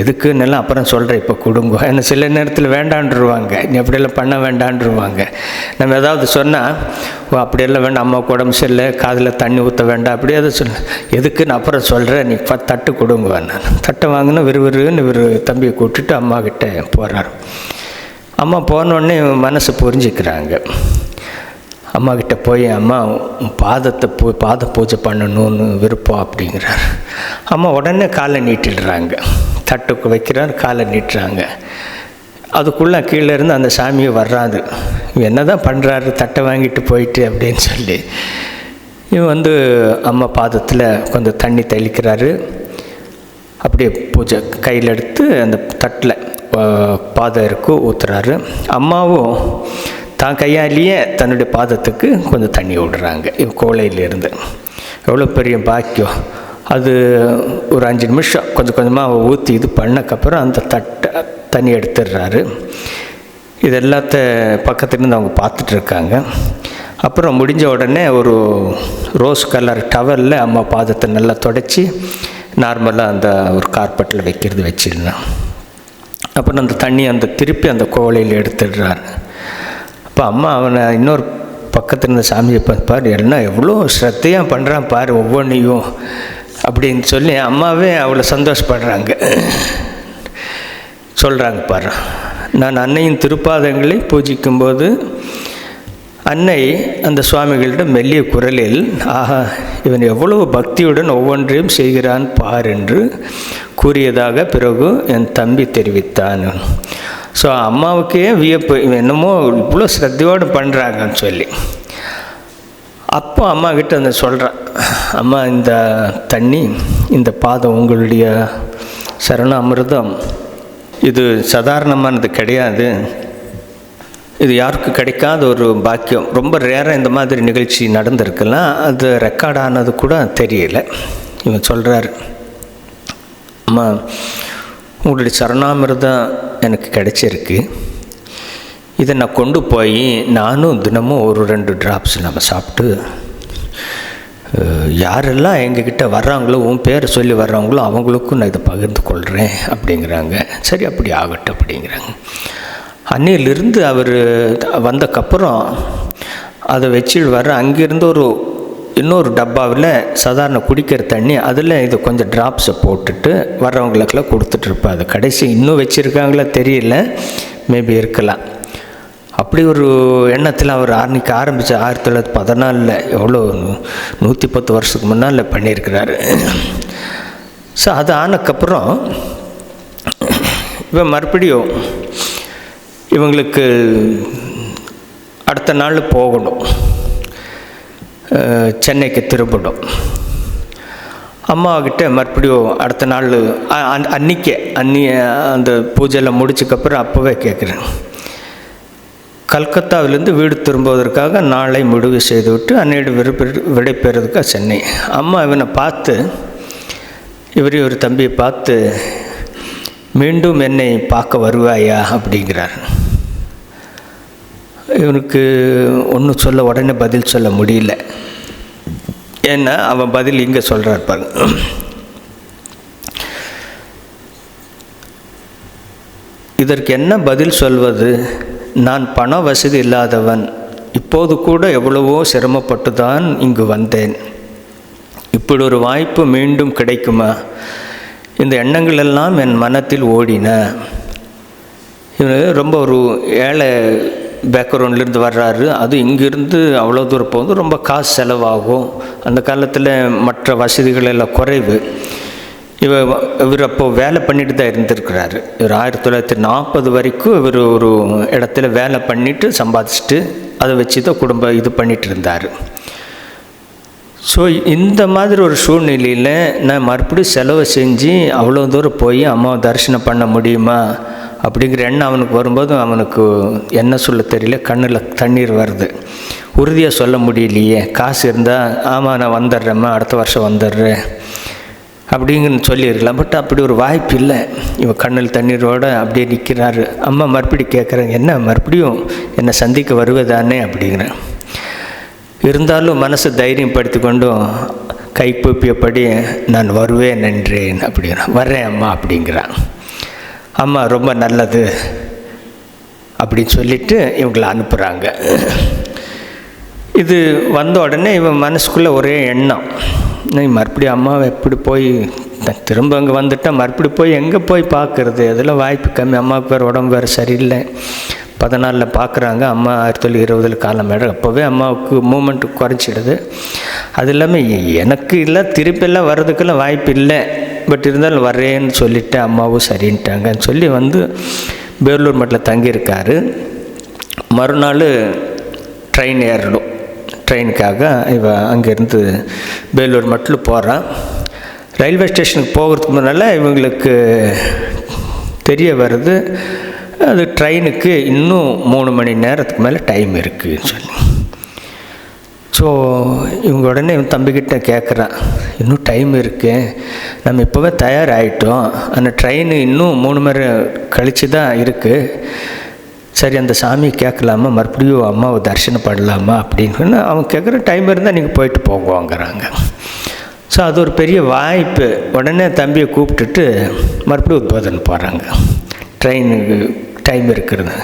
எதுக்குன்னெல்லாம் அப்புறம் சொல்கிறேன், இப்போ கொடுங்கோ. ஏன்னா சில நேரத்தில் வேண்டான்ருவாங்க, நீ அப்படியெல்லாம் பண்ண வேண்டான்ருவாங்க. நம்ம ஏதாவது சொன்னால், ஓ அப்படியெல்லாம் வேண்டாம், அம்மாவுக்கு உடம்பு சரியில்லை, காதில் தண்ணி ஊற்ற வேண்டாம், அப்படியே அதை சொல்ல, எதுக்குன்னு அப்புறம் சொல்கிறேன், நீ தட்டு கொடுங்க. நான் தட்டை வாங்கினா விறுவிறுன்னு இவர் தம்பியை கூப்பிட்டுட்டு அம்மா கிட்டே போகிறார். அம்மா போனோடனே மனசு புரிஞ்சுக்கிறாங்க. அம்மாக்கிட்ட போய், அம்மா பாத பூஜை பண்ணணும்னு விருப்பம் அப்படிங்கிறார். அம்மா உடனே காலை நீட்டிடுறாங்க. தட்டுக்கு வைக்கிறார், காலை நீட்டுறாங்க. அதுக்குள்ளே கீழே இருந்து அந்த சாமியை வர்றாரு. இவன் என்ன தான் பண்ணுறாரு, தட்டை வாங்கிட்டு போயிட்டு அப்படின்னு சொல்லி இவன் அம்மா பாதத்தில் கொஞ்சம் தண்ணி தெளிக்கிறாரு. அப்படியே பூஜை கையில் எடுத்து அந்த தட்டில் பாதருக்கு ஊற்றுறாரு. அம்மாவும் தான் கையாலேயே தன்னுடைய பாதத்துக்கு கொஞ்சம் தண்ணி விடுறாங்க கோலையிலேருந்து. எவ்வளோ பெரிய பாக்கியம். அது ஒரு 5 நிமிஷம் கொஞ்சம் கொஞ்சமாக ஊற்றி இது பண்ணக்கப்புறம் அந்த தண்ணி எடுத்துடுறாரு. இது எல்லாத்த பக்கத்துலேருந்து அவங்க பார்த்துட்ருக்காங்க. அப்புறம் முடிஞ்ச உடனே ஒரு ரோஸ் கலர் டவலில் அம்மா பாதத்தை நல்லா தொடச்சி நார்மலாக அந்த ஒரு கார்பெட்டில் வச்சிருந்தேன். அப்புறம் அந்த தண்ணி திருப்பி அந்த கோலையில் எடுத்துடுறாரு. அப்போ அம்மா அவனை இன்னொரு பக்கத்தில் இருந்த சாமியை பாரு, எல்லாம் எவ்வளோ ஸ்ரத்தையாக பண்ணுறான் பாரு ஒவ்வொன்றையும் அப்படின்னு சொல்லி அம்மாவே அவ்வளோ சந்தோஷப்படுறாங்க. சொல்கிறாங்க பாரு, நான் அன்னையின் திருப்பாதங்களை பூஜிக்கும்போது அன்னை அந்த சுவாமிகளிடம் மெல்லிய குரலில், ஆஹா இவன் எவ்வளவு பக்தியுடன் ஒவ்வொன்றையும் செய்கிறான் பார் என்று கூறியதாக பிறகு என் தம்பி தெரிவித்தான். ஸோ அம்மாவுக்கே வியப்பு, இவன் என்னமோ இவ்வளோ ஸ்ரத்தையோடு பண்ணுறாங்கன்னு சொல்லி. அப்போ அம்மா கிட்ட சொல்கிறான், அம்மா இந்த தண்ணி, இந்த பாதம் உங்களுடைய சரண அமிர்தம், இது சாதாரணமானது கிடையாது. இது யாருக்கு கிடைக்காத ஒரு பாக்கியம். ரொம்ப ரேராக இந்த மாதிரி நிகழ்ச்சி நடந்திருக்கலாம், அது ரெக்கார்ட் ஆனது கூட தெரியல. இவன் சொல்கிறார், அம்மா உங்களுடைய சரணாமிர்தம் எனக்கு கிடைச்சிருக்கு. இதை நான் கொண்டு போய் நானும் தினமும் ஒரு 2 ட்ராப்ஸ் நம்ம சாப்பிட்டு யாரெல்லாம் எங்ககிட்ட வர்றாங்களோ, உன் பேரை சொல்லி வர்றாங்களோ அவங்களுக்கும் நான் இதை பகிர்ந்து கொள்கிறேன் அப்படிங்கிறாங்க. சரி அப்படி ஆகட்டும் அப்படிங்கிறாங்க. அன்னையிலிருந்து அவர் வந்தக்கப்புறம் அதை வச்சுட்டு வர்ற அங்கேருந்து இன்னொரு டப்பாவில் சாதாரண குடிக்கிற தண்ணி, அதில் இதை கொஞ்சம் ட்ராப்ஸை போட்டுட்டு வர்றவங்களுக்கெல்லாம் கொடுத்துட்ருப்பேன். அது கடைசி இன்னும் வச்சுருக்காங்களா தெரியல, மேபி இருக்கலாம். அப்படி ஒரு எண்ணத்தில் அவர் அன்றைக்கி ஆரம்பித்த 1914 எவ்வளோ 110 வருஷத்துக்கு முன்னால் பண்ணியிருக்கிறாரு. ஸோ அது ஆனக்கப்புறம் இவன் மறுபடியும் இவங்களுக்கு அடுத்த நாள் போகணும், சென்னைக்கு திரும்பணும். அம்மாக்கிட்ட மறுபடியும் அடுத்த நாள் அன்றைக்கே அந்த பூஜையில் முடிச்சக்கப்புறம் அப்போவே கேட்குறேன், கல்கத்தாவிலேருந்து வீடு திரும்புவதற்காக நாளை முடிவு செய்துவிட்டு அன்னையோட விடைபெறதுக்காக சென்னை. அம்மா இவனை பார்த்து, இவர் தம்பியை பார்த்து, மீண்டும் என்னை பார்க்க வருவாயா அப்படிங்கிறார். இவனுக்கு ஒன்றும் சொல்ல உடனே பதில் சொல்ல முடியல. ஏன்னா அவன் பதில் இங்கே சொல்கிறார் பாருங்க, இதற்கு என்ன பதில் சொல்வது? நான் பண வசதி இல்லாதவன், இப்போது கூட எவ்வளவோ சிரமப்பட்டு தான் இங்கு வந்தேன். இப்படி ஒரு வாய்ப்பு மீண்டும் கிடைக்குமா? இந்த எண்ணங்கள் எல்லாம் என் மனத்தில் ஓடின. இவன் ரொம்ப ஒரு ஏழை பேக்ரவுண்ட்லேருந்து வர்றாரு. அது இங்கேருந்து அவ்வளோ தூரம் போகுது, ரொம்ப காசு செலவாகும். அந்த காலத்தில் மற்ற வசதிகள் எல்லாம் குறைவு. இவர் அப்போது வேலை பண்ணிட்டு தான் இருந்திருக்கிறாரு. இவர் 1940 வரைக்கும் இவர் ஒரு இடத்துல வேலை பண்ணிவிட்டு சம்பாதிச்சுட்டு அதை வச்சு தான் குடும்பம் இது பண்ணிகிட்டு இருந்தார். ஸோ இந்த மாதிரி ஒரு சூழ்நிலையில் நான் மறுபடியும் செலவு செஞ்சு அவ்வளோ தூரம் போய் அம்மாவை தரிசனம் பண்ண முடியுமா அப்படிங்கிற எண்ணம் அவனுக்கு வரும்போது அவனுக்கு என்ன சொல்ல தெரியல, கண்ணில் தண்ணீர் வருது. உறுதியாக சொல்ல முடியலையே, காசு இருந்தால் ஆமாம் நான் வந்துடுறேம்மா, அடுத்த வருஷம் வந்துடுறேன் அப்படிங்கன்னு சொல்லியிருக்கலாம். பட் அப்படி ஒரு வாய்ப்பு இல்லை. இவன் கண்ணில் தண்ணீரோடு அப்படியே நிற்கிறாரு. அம்மா மறுபடியும் கேட்குறாங்க, என்ன மறுபடியும் என்னை சந்திக்க வருவதானே அப்படிங்கிறேன். இருந்தாலும் மனசை தைரியம் படுத்தி கொண்டும் கைப்பூப்பியபடி நான் வருவேன் என்றேன் அப்படிங்கிறான். வர்றேன் அம்மா அப்படிங்கிறான். அம்மா ரொம்ப நல்லது அப்படின்னு சொல்லிவிட்டு இவங்களை அனுப்புகிறாங்க. இது வந்த உடனே இவன் மனசுக்குள்ளே ஒரே எண்ணம், நீ மறுபடியும் அம்மாவை எப்படி போய் திரும்ப அங்கே வந்துட்டால் மறுபடியும் போய் எங்கே போய் பார்க்குறது? அதெல்லாம் வாய்ப்பு கம்மி. அம்மாவுக்கு வேறு உடம்பு வேறு சரியில்லை. 14 பார்க்குறாங்க. அம்மா 1920 காலம் மேடம். அப்போவே அம்மாவுக்கு மூமெண்ட்டு குறைச்சிடுது. அது இல்லாமல் எனக்கு இல்லை, திருப்பெல்லாம் வர்றதுக்கெல்லாம் வாய்ப்பு இல்லை. பட் இருந்தாலும் வர்றேன்னு சொல்லிவிட்டு அம்மாவும் சரின்ட்டாங்கன்னு சொல்லி வந்து பேலூர் மட்டில் தங்கியிருக்காரு. மறுநாள் ட்ரெயின் ஏறணும். ட்ரெயினுக்காக இவன் அங்கேருந்து பேலூர் மட்டில் போகிறான். ரயில்வே ஸ்டேஷனுக்கு போகிறதுக்கு முன்னால் இவங்களுக்கு தெரிய வருது, அது ட்ரெயினுக்கு இன்னும் 3 மணி நேரத்துக்கு மேலே டைம் இருக்குதுன்னு சொல்லி. ஸோ இவங்க உடனே இவன் தம்பிக்கிட்ட கேட்குறான், இன்னும் டைம் இருக்குது, நம்ம இப்போவே தயாராகிட்டோம், ஆனால் ட்ரெயின் இன்னும் 3 மணி நேரம் கழித்து தான் இருக்குது, சரி அந்த சாமி கேட்கலாமா, மறுபடியும் அம்மாவை தரிசனம் பண்ணலாமா அப்படின்னு அவன் கேட்குற, டைம் இருந்தால் நீங்கள் போயிட்டு போங்குவாங்கிறாங்க. ஸோ அது ஒரு பெரிய வாய்ப்பு. உடனே தம்பியை கூப்பிட்டுட்டு மறுபடியும் உத்போதனை போகிறாங்க. ட்ரெயினுக்கு டைம் இருக்கிறது.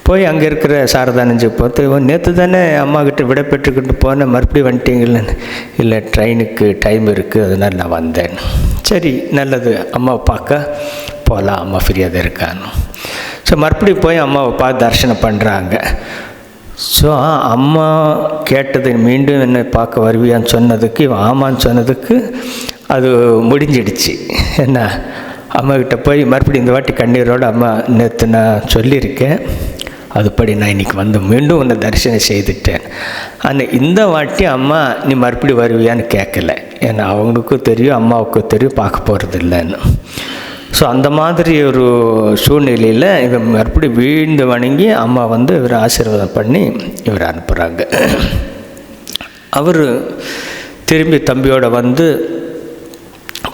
போய் அங்கே இருக்கிற சாரதானஞ்சு பார்த்து, நேற்று தானே அம்மாக்கிட்ட விடை பெற்றுக்கிட்டு போனேன், மறுபடியும் வந்துட்டீங்களேன்னு. இல்லை, ட்ரெயினுக்கு டைம் இருக்குது, அதனால் நான் வந்தேன். சரி, நல்லது, அம்மாவை பார்க்க போகலாம், அம்மா ஃப்ரீயாக தான் இருக்கான்னு. ஸோ மறுபடியும் போய் அம்மாவை பார்த்து தரிசனம் பண்ணுறாங்க. ஸோ அம்மா கேட்டது, மீண்டும் என்னை பார்க்க வருவியான்னு சொன்னதுக்கு, இவன் ஆமான்னு சொன்னதுக்கு அது முடிஞ்சிடுச்சு. என்ன, அம்மாக்கிட்ட போய் மறுபடியும் இந்த வாட்டி கண்ணீரோடு, அம்மா நேற்று நான் சொல்லியிருக்கேன், அதுபடி நான் இன்றைக்கி வந்து மீண்டும் உன்னை தரிசனம் செய்துட்டேன், ஆனால் இந்த வாட்டி அம்மா நீ மறுபடியும் வருவியான்னு கேட்கல, ஏன்னா அவங்களுக்கும் தெரியும் அம்மாவுக்கும் தெரியும் பார்க்க போகிறது இல்லைன்னு. ஸோ அந்த மாதிரி ஒரு சூழ்நிலையில் இவன் மறுபடியும் வீழ்ந்து வணங்கி அம்மா வந்து இவரை ஆசீர்வாதம் பண்ணி இவரை அனுப்புகிறாங்க. அவர் திரும்பி தம்பியோடு வந்து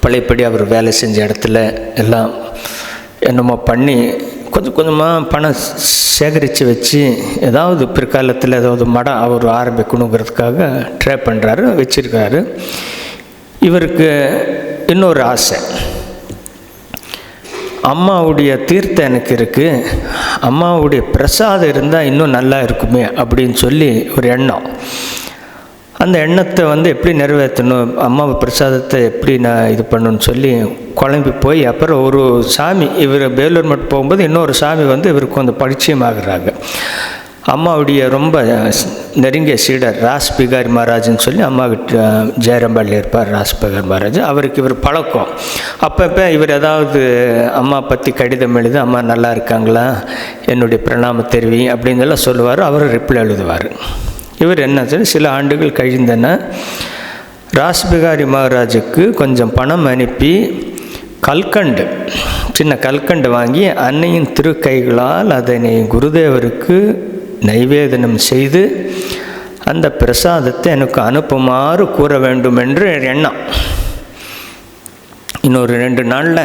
பழையபடி அவர் வேலை செஞ்ச இடத்துல எல்லாம் என்னமோ பண்ணி கொஞ்சம் கொஞ்சமாக பணம் சேகரித்து வச்சு ஏதாவது பிற்காலத்தில் ஏதாவது மடம் அவர் ஆரம்பிக்கணுங்கிறதுக்காக ட்ரை பண்ணுறாரு, வச்சுருக்காரு. இவருக்கு இன்னொரு ஆசை, அம்மாவுடைய தீர்த்தம் எனக்கு இருக்குது, அம்மாவுடைய பிரசாதம் இருந்தால் இன்னும் நல்லா இருக்குமே அப்படின்னு சொல்லி ஒரு எண்ணம். அந்த எண்ணத்தை வந்து எப்படி நிறைவேற்றணும், அம்மாவை பிரசாதத்தை எப்படி நான் இது பண்ணணும்னு சொல்லி குழம்பி போய், அப்புறம் ஒரு சாமி, இவர் வேலூர் மட்டும் போகும்போது இன்னொரு சாமி வந்து இவருக்கு கொஞ்சம் பரிச்சயமாகறாங்க. அம்மாவுடைய ரொம்ப நெருங்கிய சீடர் ராஸ் பிகாரி மகாராஜ்னு சொல்லி அம்மாக்கிட்ட ஜெயரம்பாளில் இருப்பார் ராஸ் பிகாரி மகாராஜ். அவருக்கு இவர் பழக்கம். அப்பப்போ இவர் ஏதாவது அம்மா பற்றி கடிதம் எழுதி, அம்மா நல்லா இருக்காங்களா, என்னுடைய பிரணாம தெரிவி அப்படின்னெல்லாம் சொல்லுவார். அவர் ரிப்ளை எழுதுவார். இவர் என்ன சொல்லி சில ஆண்டுகள் கழிந்தன ராஸ் பிகாரி மகாராஜுக்கு கொஞ்சம் பணம் அனுப்பி கல்கண்டு, சின்ன கல்கண்டு வாங்கி அன்னையின் திருக்கைகளால் அதனை குருதேவருக்கு நைவேதனம் செய்து அந்த பிரசாதத்தை எனக்கு அனுப்புமாறு கூற வேண்டும் என்று எண்ணம். இன்னொரு 2 நாளில்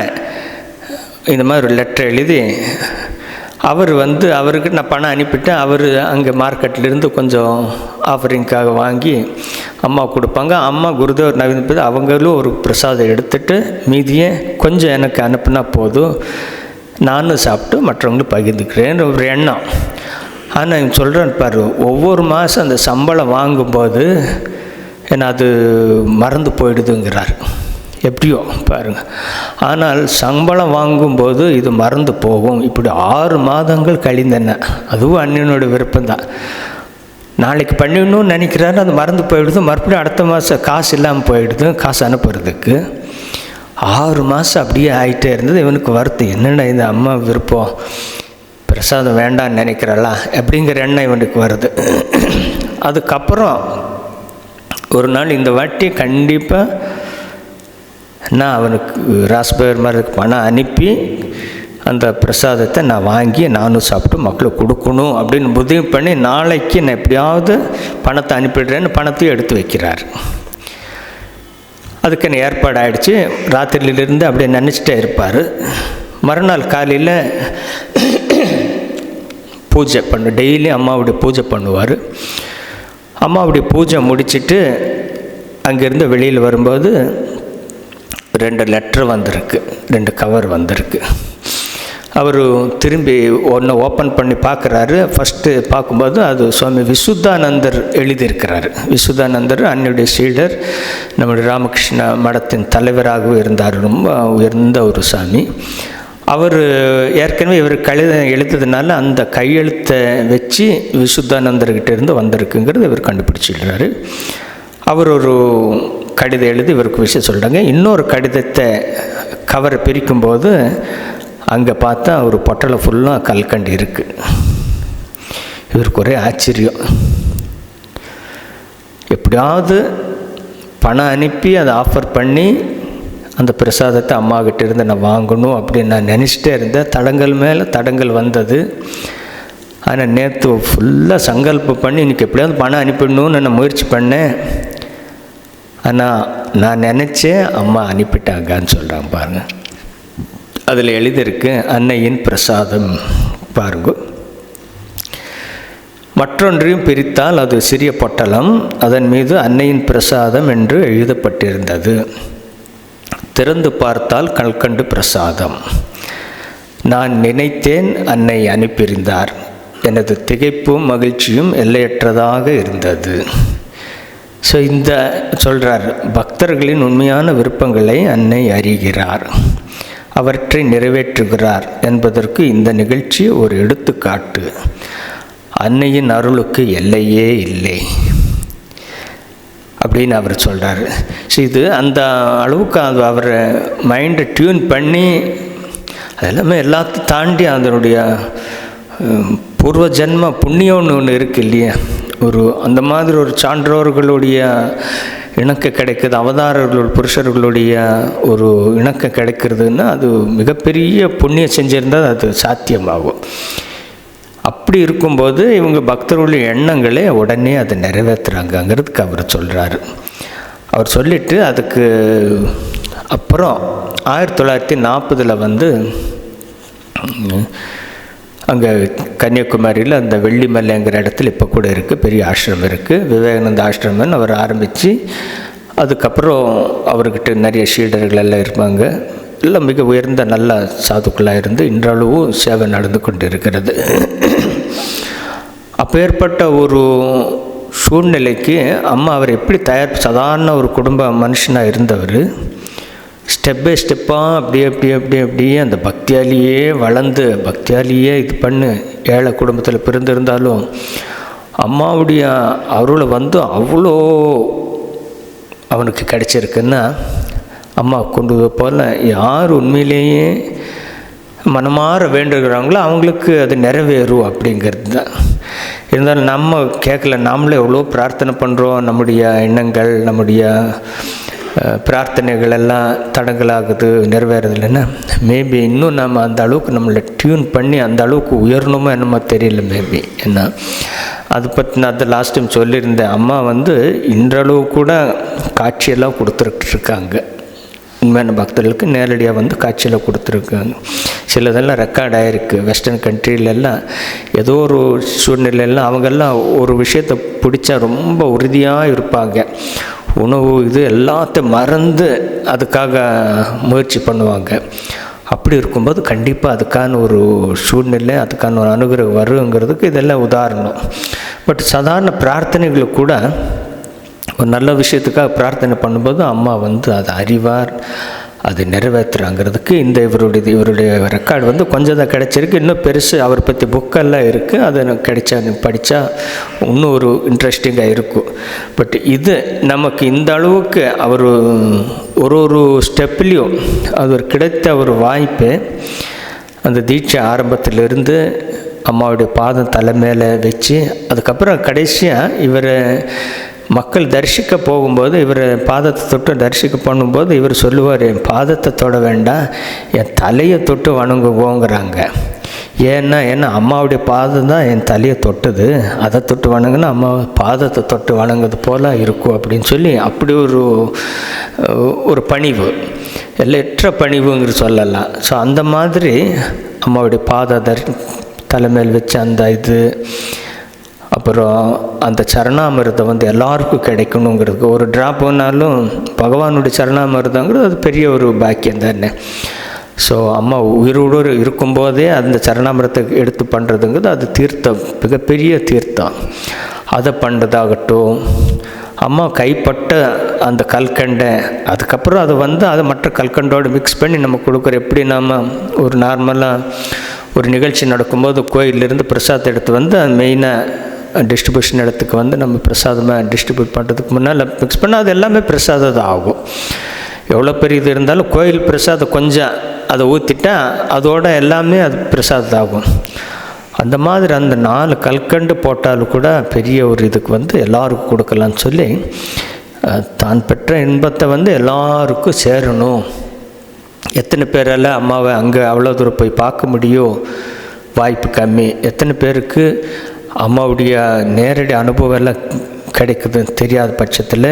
இந்த மாதிரி ஒரு லெட்டர் எழுதி அவர் வந்து அவருக்கு நான் பணம் அனுப்பிட்டேன். அவர் அங்கே மார்க்கெட்லேருந்து கொஞ்சம் ஆஃபரிங்காக வாங்கி அம்மா கொடுப்பாங்க. அம்மா குருதேவர் நவீனப்பது அவங்களும் ஒரு பிரசாதம் எடுத்துகிட்டு மீதியே கொஞ்சம் எனக்கு அனுப்புனா போதும், நானும் சாப்பிட்டு மற்றவங்களும் பகிர்ந்துக்கிறேன்னு ஒரு எண்ணம். ஆனால் இவன் சொல்கிறேன் பாரு, ஒவ்வொரு மாதம் அந்த சம்பளம் வாங்கும்போது ஏன்னா அது மறந்து போயிடுதுங்கிறார். எப்படியோ பாருங்கள். ஆனால் சம்பளம் வாங்கும்போது இது மறந்து போகும். இப்படி 6 மாதங்கள் கழிந்தன. அதுவும் அண்ணனோட விருப்பம்தான். நாளைக்கு பண்ணிடணும்னு நினைக்கிறாரு, அது மறந்து போயிடுது. மறுபடியும் அடுத்த மாதம் காசு இல்லாமல் போயிடுது, காசு அனுப்புறதுக்கு. 6 மாதம் அப்படியே ஆகிட்டே இருந்தது. இவனுக்கு வருத்தம், என்னென்ன இந்த அம்மா விருப்பம், பிரசாதம் வேண்டான்னு நினைக்கிறாளா அப்படிங்கிற எண்ணம் இவனுக்கு வருது. அதுக்கப்புறம் ஒரு நாள் இந்த வாட்டி கண்டிப்பாக நான் அவனுக்கு ராஸ்பேர் மாதிரி பணம் அனுப்பி அந்த பிரசாதத்தை நான் வாங்கி நானும் சாப்பிட்டு மக்களுக்கு கொடுக்கணும் அப்படின்னு உதவி பண்ணி, நாளைக்கு நான் எப்படியாவது பணத்தை அனுப்பிடுறேன்னு பணத்தையும் எடுத்து வைக்கிறார். அதுக்கு என்ன ஏற்பாடு ஆகிடுச்சு. ராத்திரியிலிருந்து அப்படியே நினச்சிட்டே இருப்பார். மறுநாள் காலையில் பூஜை டெய்லி அம்மாவுடைய பூஜை பண்ணுவார். அம்மாவுடைய பூஜை முடிச்சுட்டு அங்கேருந்து வெளியில் வரும்போது 2 லெட்டர் வந்திருக்கு, 2 கவர் வந்திருக்கு. அவர் திரும்பி ஒன்று ஓப்பன் பண்ணி பார்க்குறாரு. ஃபஸ்ட்டு பார்க்கும்போது அது சுவாமி விசுத்தானந்தர் எழுதியிருக்கிறார். விசுத்தானந்தர் அன்னையுடைய சீடர், நம்முடைய ராமகிருஷ்ண மடத்தின் தலைவராகவும் இருந்தார். ரொம்ப உயர்ந்த ஒரு சாமி. அவர் ஏற்கனவே இவர் கடிதம் எழுதுறதுனால அந்த கையெழுத்தை வச்சு விசுத்தானந்தர்கிட்ட இருந்து வந்திருக்குங்கிறது இவர் கண்டுபிடிச்சிடுறாரு. அவர் ஒரு கடிதம் எழுதி இவருக்கு விஷயம் சொல்கிறாங்க. இன்னொரு கடிதத்தை கவரை பிரிக்கும்போது அங்கே பார்த்தா ஒரு பொட்டலை ஃபுல்லாக கல்கண்டு இருக்குது. இவருக்கு ஒரே ஆச்சரியம். எப்படியாவது பணம் அனுப்பி அதை ஆஃபர் பண்ணி அந்த பிரசாதத்தை அம்மாக்கிட்ட இருந்து நான் வாங்கணும் அப்படின்னு நான் நினச்சிட்டே இருந்தேன். தடங்கள் மேலே தடங்கள் வந்தது. ஆனால் நேற்று ஃபுல்லாக சங்கல்பம் பண்ணி இன்றைக்கி எப்படியாவது பணம் அனுப்பிடணும்னு நான் முயற்சி பண்ணேன். ஆனால் நான் நினச்சேன் அம்மா அனுப்பிட்டாங்கன்னு சொல்கிறாங்க பாருங்கள். அதில் எழுதியிருக்கு அன்னையின் பிரசாதம் பாருங்க. மற்றொன்றையும் பிரித்தால் அது சிறிய பொட்டலம், அதன் மீது அன்னையின் பிரசாதம் என்று எழுதப்பட்டிருந்தது. திறந்து பார்த்தால் கல்கண்டு பிரசாதம். நான் நினைத்தேன் அன்னை அனுப்பியிருந்தார். எனது திகைப்பும் மகிழ்ச்சியும் எல்லையற்றதாக இருந்தது. ஸோ இந்த சொல்கிறார், பக்தர்களின் உண்மையான விருப்பங்களை அன்னை அறிகிறார், அவற்றை நிறைவேற்றுகிறார் என்பதற்கு இந்த நிகழ்ச்சி ஒரு எடுத்துக்காட்டு. அன்னையின் அருளுக்கு எல்லையே இல்லை அப்படின்னு அவர் சொல்கிறார். ஸோ இது அந்த அளவுக்கு அது அவரை மைண்டை டியூன் பண்ணி அதெல்லாமே எல்லாத்தையும் தாண்டி அதனுடைய பூர்வ ஜென்ம புண்ணியம்னு ஒன்று இருக்குது இல்லையா, ஒரு அந்த மாதிரி ஒரு சான்றோர்களுடைய இணக்க கிடைக்குது, அவதாரர்கள் புருஷர்களுடைய ஒரு இணக்க கிடைக்கிறதுன்னா அது மிகப்பெரிய புண்ணியம் செஞ்சிருந்தால் அது சாத்தியமாகும். அப்படி இருக்கும்போது இவங்க பக்தர்களுடைய எண்ணங்களே உடனே அதை நிறைவேற்றுறாங்கங்கிறதுக்கு அவர் சொல்கிறாரு. அவர் சொல்லிவிட்டு அதுக்கு அப்புறம் 1940 வந்து அங்கே கன்னியாகுமரியில் அந்த வெள்ளிமலைங்கிற இடத்துல இப்போ கூட இருக்குது, பெரிய ஆசிரமம் இருக்குது, விவேகானந்த ஆசிரமம்னு அவர் ஆரம்பித்து அதுக்கப்புறம் அவர்கிட்ட நிறைய சீடர்கள் எல்லாம் இருப்பாங்க. எல்லாம் மிக உயர்ந்த நல்ல சாதுக்களாக இருந்து இன்றளவும் சேவை நடந்து கொண்டு இருக்கிறது. அப்பேற்பட்ட ஒரு சூழ்நிலைக்கு அம்மா அவர் எப்படி சாதாரண ஒரு குடும்ப மனுஷனாக இருந்தவர் ஸ்டெப் பை ஸ்டெப்பாக அப்படியே அந்த பக்தியாலேயே வளர்ந்து பக்தியாலேயே இது பண்ணு. ஏழை குடும்பத்தில் பிறந்திருந்தாலும் அம்மாவுடைய அருளை வந்து அவ்வளோ அவனுக்கு கிடைச்சிருக்குன்னா, அம்மா கொண்டு போல் யார் உண்மையிலேயே மனமாற வேண்டுகிறாங்களோ அவங்களுக்கு அது நிறைவேறும் அப்படிங்கிறது தான். இருந்தாலும் நம்ம கேட்கல, நாமளே எவ்வளோ பிரார்த்தனை பண்ணுறோம், நம்முடைய எண்ணங்கள் நம்முடைய பிரார்த்தனைகள் எல்லாம் தடங்களாகுது, நிறைவேறதில்லைன்னா மேபி இன்னும் நம்ம அந்த அளவுக்கு நம்மளை டியூன் பண்ணி அந்த அளவுக்கு உயரணுமோ என்னமோ தெரியல மேபி. என்ன அதை பற்றி நான் அதை லாஸ்ட் டைம் சொல்லியிருந்தேன். அம்மா வந்து இன்றளவு கூட காட்சியெல்லாம் கொடுத்துருக்காங்க, உண்மையான பக்தர்களுக்கு நேரடியாக வந்து காட்சியில் கொடுத்துருக்காங்க. சிலதெல்லாம் ரெக்கார்ட் ஆகிருக்கு. வெஸ்டர்ன் கண்ட்ரிலெல்லாம் ஏதோ ஒரு சூழ்நிலையெல்லாம் அவங்கெல்லாம் ஒரு விஷயத்தை பிடிச்சா ரொம்ப உறுதியாக இருப்பாங்க. உணவு இது எல்லாத்தையும் மறந்து அதுக்காக முயற்சி பண்ணுவாங்க. அப்படி இருக்கும்போது கண்டிப்பாக அதுக்கான ஒரு சூழ்நிலை, அதுக்கான ஒரு அனுகிரகம் வருங்கிறதுக்கு இதெல்லாம் உதாரணம். பட் சாதாரண பிரார்த்தனைகளை கூட ஒரு நல்ல விஷயத்துக்காக பிரார்த்தனை பண்ணும்போது அம்மா வந்து அதை அறிவார், அது நிறைவேற்றுறாங்கிறதுக்கு இந்த இவருடைய ரெக்கார்டு வந்து கொஞ்சம் தான் கிடைச்சிருக்கு. இன்னும் பெருசு அவரை பற்றி புக்கெல்லாம் இருக்குது, அதை கிடைச்சா படித்தா இன்னும் ஒரு இன்ட்ரெஸ்டிங்காக இருக்கும். பட் இது நமக்கு இந்த அளவுக்கு அவர் ஒரு ஸ்டெப்லேயும் அது ஒரு கிடைத்த ஒரு வாய்ப்பு. அந்த தீட்சை ஆரம்பத்திலிருந்து அம்மாவுடைய பாதம் தலை மேலே வச்சு அதுக்கப்புறம் கடைசியாக இவர் மக்கள் தரிசிக்க போகும்போது இவர் பாதத்தை தொட்டு தரிசிக்க பண்ணும்போது இவர் சொல்லுவார், என் பாதத்தை தொட வேண்டாம், என் தலையை தொட்டு வணங்குவோங்கிறாங்க. ஏன்னா அம்மாவுடைய பாதம் தான் என் தலையை தொட்டுது, அதை தொட்டு வணங்குன்னா அம்மா பாதத்தை தொட்டு வணங்குறது போல் இருக்கும் அப்படின்னு சொல்லி அப்படி ஒரு பணிவு, எல்லையற்ற பணிவுங்கிற சொல்லலாம். ஸோ அந்த மாதிரி அம்மாவுடைய தலைமையில் வச்ச அந்த இது, அப்புறம் அந்த சரணாமிர்தம் வந்து எல்லாருக்கும் கிடைக்கணுங்கிறது, ஒரு ட்ராப் வேணாலும் பகவானுடைய சரணாமிர்தங்கிறது அது பெரிய ஒரு பாக்கியம் தானே. ஸோ அம்மா உயிரோடு இருக்கும்போதே அந்த சரணாமிரத்தை எடுத்து பண்ணுறதுங்கிறது அது தீர்த்தம், மிகப்பெரிய தீர்த்தம். அதை பண்ணுறதாகட்டும், அம்மா கைப்பட்ட அந்த கல்கண்டை அதுக்கப்புறம் அதை வந்து அதை மற்ற கல்கண்டோடு மிக்ஸ் பண்ணி நம்ம கொடுக்குற. எப்படி நம்ம ஒரு நார்மலாக ஒரு நிகழ்ச்சி நடக்கும்போது கோயிலிருந்து பிரசாதம் எடுத்து வந்து அது மெயினாக டிஸ்ட்ரிபியூஷன் இடத்துக்கு வந்து நம்ம பிரசாதமாக டிஸ்ட்ரிபியூட் பண்ணுறதுக்கு முன்னால் மிக்ஸ் பண்ணால் அது எல்லாமே பிரசாதம் தான் ஆகும். எவ்வளோ பெரிய இது இருந்தாலும் கோயில் பிரசாதம் கொஞ்சம் அதை ஊற்றிட்டா அதோட எல்லாமே அது பிரசாதம் ஆகும். அந்த மாதிரி அந்த 4 கல்கண்டு போட்டாலும் கூட பெரிய ஒரு இதுக்கு வந்து எல்லாருக்கும் கொடுக்கலான்னு சொல்லி தான் பெற்ற இன்பத்தை வந்து எல்லாருக்கும் சேரணும். எத்தனை பேரால் அம்மாவை அங்கே அவ்வளோ தூரம் போய் பார்க்க முடியும், வாய்ப்பு கம்மி. எத்தனை பேருக்கு அம்மாவுடைய நேரடி அனுபவம் எல்லாம் கிடைக்குதுன்னு தெரியாத பட்சத்தில்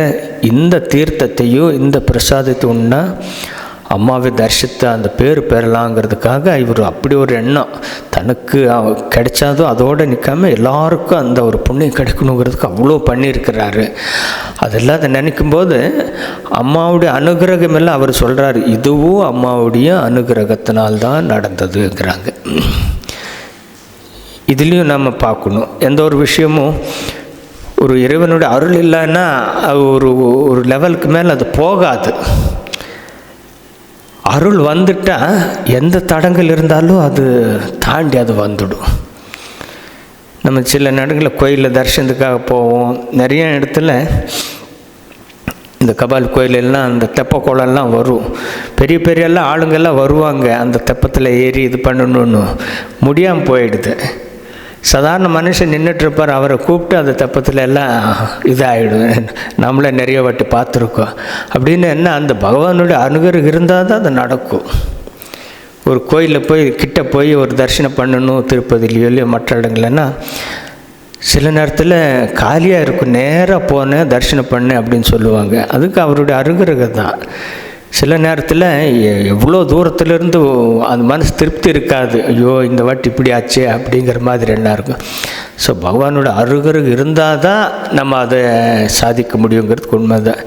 இந்த தீர்த்தத்தையும் இந்த பிரசாதத்தை உண்ணா அம்மாவை தரிசித்த அந்த பேர் பெறலாங்கிறதுக்காக இவர் அப்படி ஒரு எண்ணம் தனக்கு கிடைச்சாதும் அதோடு நிற்காமல் எல்லாருக்கும் அந்த ஒரு புண்ணியம் கிடைக்கணுங்கிறதுக்கு அவ்வளோ பண்ணியிருக்கிறாரு. அதெல்லாம் அதை நினைக்கும்போது அம்மாவுடைய அனுகிரகம் எல்லாம் அவர் சொல்கிறார், இதுவும் அம்மாவுடைய அனுகிரகத்தினால்தான் நடந்ததுங்கிறாங்க. இதுலேயும் நம்ம பார்க்கணும், எந்த ஒரு விஷயமும் ஒரு இறைவனுடைய அருள் இல்லைன்னா ஒரு ஒரு லெவலுக்கு மேலே அது போகாது. அருள் வந்துட்டால் எந்த தடங்கள் இருந்தாலும் அது தாண்டி அது வந்துடும். நம்ம சில நேரங்களில் கோயிலில் தரிசனத்துக்காக போவோம். நிறைய இடத்துல இந்த கபால் கோயிலெல்லாம் அந்த தெப்ப குளம்லாம் வரும். பெரிய பெரிய எல்லாம் ஆளுங்கெல்லாம் வருவாங்க, அந்த தெப்பத்தில் ஏறி இது பண்ணணுன்னு முடியாமல் போயிடுது. சாதாரண மனுஷன் நின்றுட்டுருப்பார், அவரை கூப்பிட்டு அந்த தெப்பத்தில் எல்லாம் இதாகிடும். நம்மளே நிறைய வாட்டி பார்த்துருக்கோம். அப்படின்னு என்ன, அந்த பகவானுடைய அனுகிரகம் இருந்தால் தான் அது நடக்கும். ஒரு கோயிலில் போய் கிட்ட போய் ஒரு தரிசனம் பண்ணணும், திருப்பதிலையோ இல்லையோ மற்ற இடங்கள்னா சில நேரத்தில் காலியாக இருக்கும். நேராக போனேன் தரிசனம் பண்ணேன் அப்படின்னு சொல்லுவாங்க. அதுக்கு அவருடைய அனுகிரகம் தான். சில நேரத்தில் எவ்வளோ தூரத்துலேருந்து அந்த மனசு திருப்தி இருக்காது, ஐயோ இந்த வாட்டி இப்படி ஆச்சு அப்படிங்கிற மாதிரி எல்லாம் இருக்கும். ஸோ பகவானோட அருகிரகம் இருந்தால் தான் நம்ம அதை சாதிக்க முடியுங்கிறதுக்கு உண்மை தான்.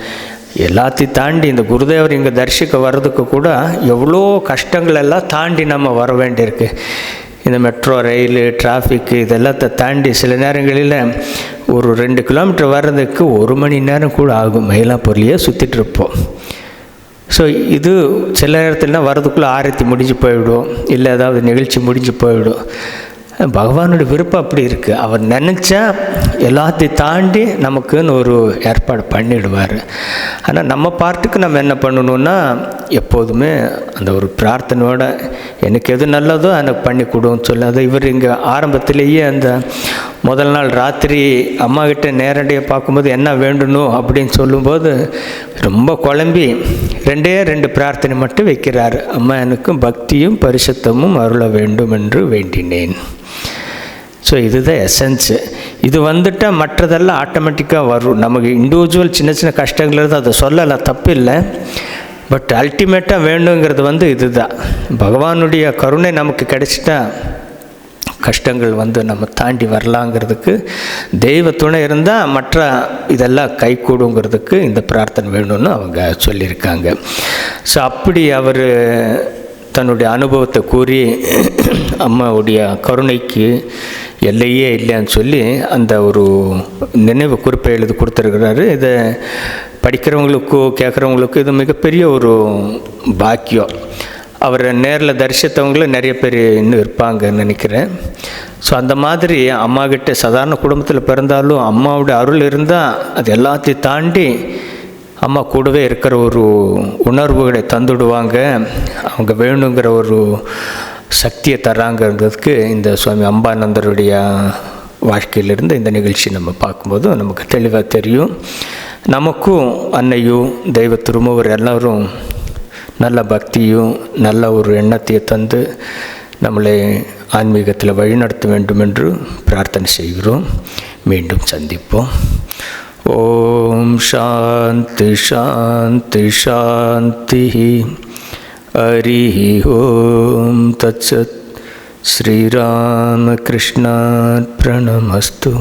எல்லாத்தையும் தாண்டி இந்த குருதேவர் இங்கே தரிசிக்க வர்றதுக்கு கூட எவ்வளோ கஷ்டங்கள் எல்லாம் தாண்டி நம்ம வர வேண்டியிருக்கு. இந்த மெட்ரோ ரயில் டிராஃபிக்கு இதெல்லாத்தை தாண்டி சில நேரங்களில் ஒரு 2 கிலோமீட்டர் வர்றதுக்கு 1 மணி நேரம் கூட ஆகும். மயிலாப்பூர்லேயே சுற்றிட்டுருப்போம். ஸோ இது சில நேரத்துலலாம் வரதுக்குள்ளே ஆரத்தி முடிஞ்சு போய்விடும், இல்லை ஏதாவது நிகழ்ச்சி முடிஞ்சு போய்விடும். பகவானுடைய விருப்பம் அப்படி இருக்குது. அவர் நினச்சா எல்லாத்தையும் தாண்டி நமக்குன்னு ஒரு ஏற்பாடு பண்ணிவிடுவார். ஆனால் நம்ம பார்ட்டுக்கு நம்ம என்ன பண்ணணுன்னா எப்போதுமே அந்த ஒரு பிரார்த்தனையோட எனக்கு எது நல்லதோ எனக்கு பண்ணி கொடுன்னு சொல்லி, அதை இவர் இங்கே ஆரம்பத்திலேயே அந்த முதல் நாள் ராத்திரி அம்மாக்கிட்ட நேரடியாக பார்க்கும்போது என்ன வேண்டணும் அப்படின்னு சொல்லும்போது ரொம்ப குழம்பி 2 பிரார்த்தனை மட்டும் வைக்கிறார். அம்மா எனக்கும் பக்தியும் பரிசுத்தமும் அருள வேண்டும் என்று வேண்டினேன். ஸோ இதுதான் எசன்ஸு. இது வந்துட்டால் மற்றதெல்லாம் ஆட்டோமேட்டிக்காக வரும். நமக்கு இண்டிவிஜுவல் சின்ன சின்ன கஷ்டங்கள் இருந்தால் அதை சொல்லலாம், தப்பு இல்லை. பட் அல்டிமேட்டாக வேண்டுங்கிறது இதுதான். பகவானுடைய கருணை நமக்கு கிடைச்சிட்டா கஷ்டங்கள் நம்ம தாண்டி வரலாங்கிறதுக்கு தெய்வ துணை இருந்தால் மற்ற இதெல்லாம் கைகூடுங்கிறதுக்கு இந்த பிரார்த்தனை வேணும்னு அவங்க சொல்லியிருக்காங்க. ஸோ அப்படி அவர் தன்னுடைய அனுபவத்தை கூறி அம்மாவுடைய கருணைக்கு எல்லையே இல்லைன்னு சொல்லி அந்த ஒரு நினைவு குறிப்பை எழுதி கொடுத்துருக்கிறாரு. இதை படிக்கிறவங்களுக்கும் கேட்குறவங்களுக்கும் இது மிகப்பெரிய ஒரு பாக்கியம். அவரை நேரில் தரிசித்தவங்களும் நிறைய பேர் இன்னும் இருப்பாங்கன்னு நினைக்கிறேன். ஸோ அந்த மாதிரி அம்மாக்கிட்ட சாதாரண குடும்பத்தில் பிறந்தாலும் அம்மாவுடைய அருள் இருந்தால் அது எல்லாத்தையும் தாண்டி அம்மா கூடவே இருக்கிற ஒரு உணர்வுகளை தந்துடுவாங்க. அவங்க வேணுங்கிற ஒரு சக்தியை தராங்கிறதுக்கு இந்த சுவாமி அம்பானந்தருடைய வாழ்க்கையிலிருந்து இந்த நிகழ்ச்சி நம்ம பார்க்கும்போது நமக்கு தெளிவாக தெரியும். நமக்கும் அன்னையும் தெய்வ திருமூவர் எல்லோரும் நல்ல பக்தியும் நல்ல ஒரு எண்ணத்தையும் தந்து நம்மளை ஆன்மீகத்தில் வழிநடத்த வேண்டும் என்று பிரார்த்தனை செய்கிறோம். மீண்டும் சந்திப்போம். ஓம் சாந்தி சாந்தி சாந்தி. ஹரி ஓம் தத்சத். ஸ்ரீராமகிருஷ்ணார்ப்பணமஸ்து.